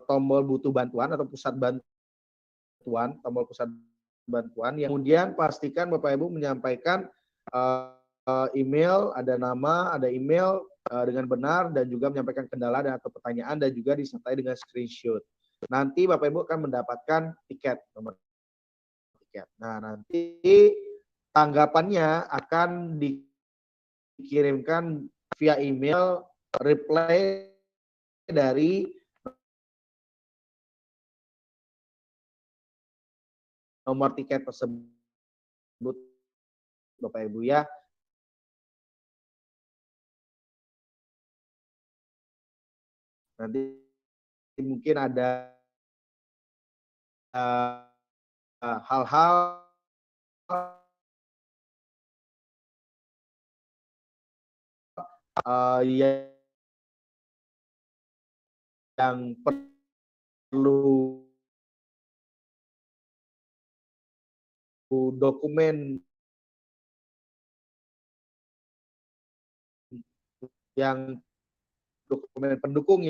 tombol butuh bantuan atau pusat bantuan, tombol pusat bantuan. Yang kemudian pastikan Bapak Ibu menyampaikan email, ada nama, ada email dengan benar, dan juga menyampaikan kendala dan atau pertanyaan, dan juga disertai dengan screenshot. Nanti Bapak Ibu akan mendapatkan tiket, nomor tiket. Nah, nanti tanggapannya akan dikirimkan via email reply dari nomor tiket tersebut Bapak Ibu ya. Nanti mungkin ada hal-hal yang perlu dokumen yang dokumen pendukung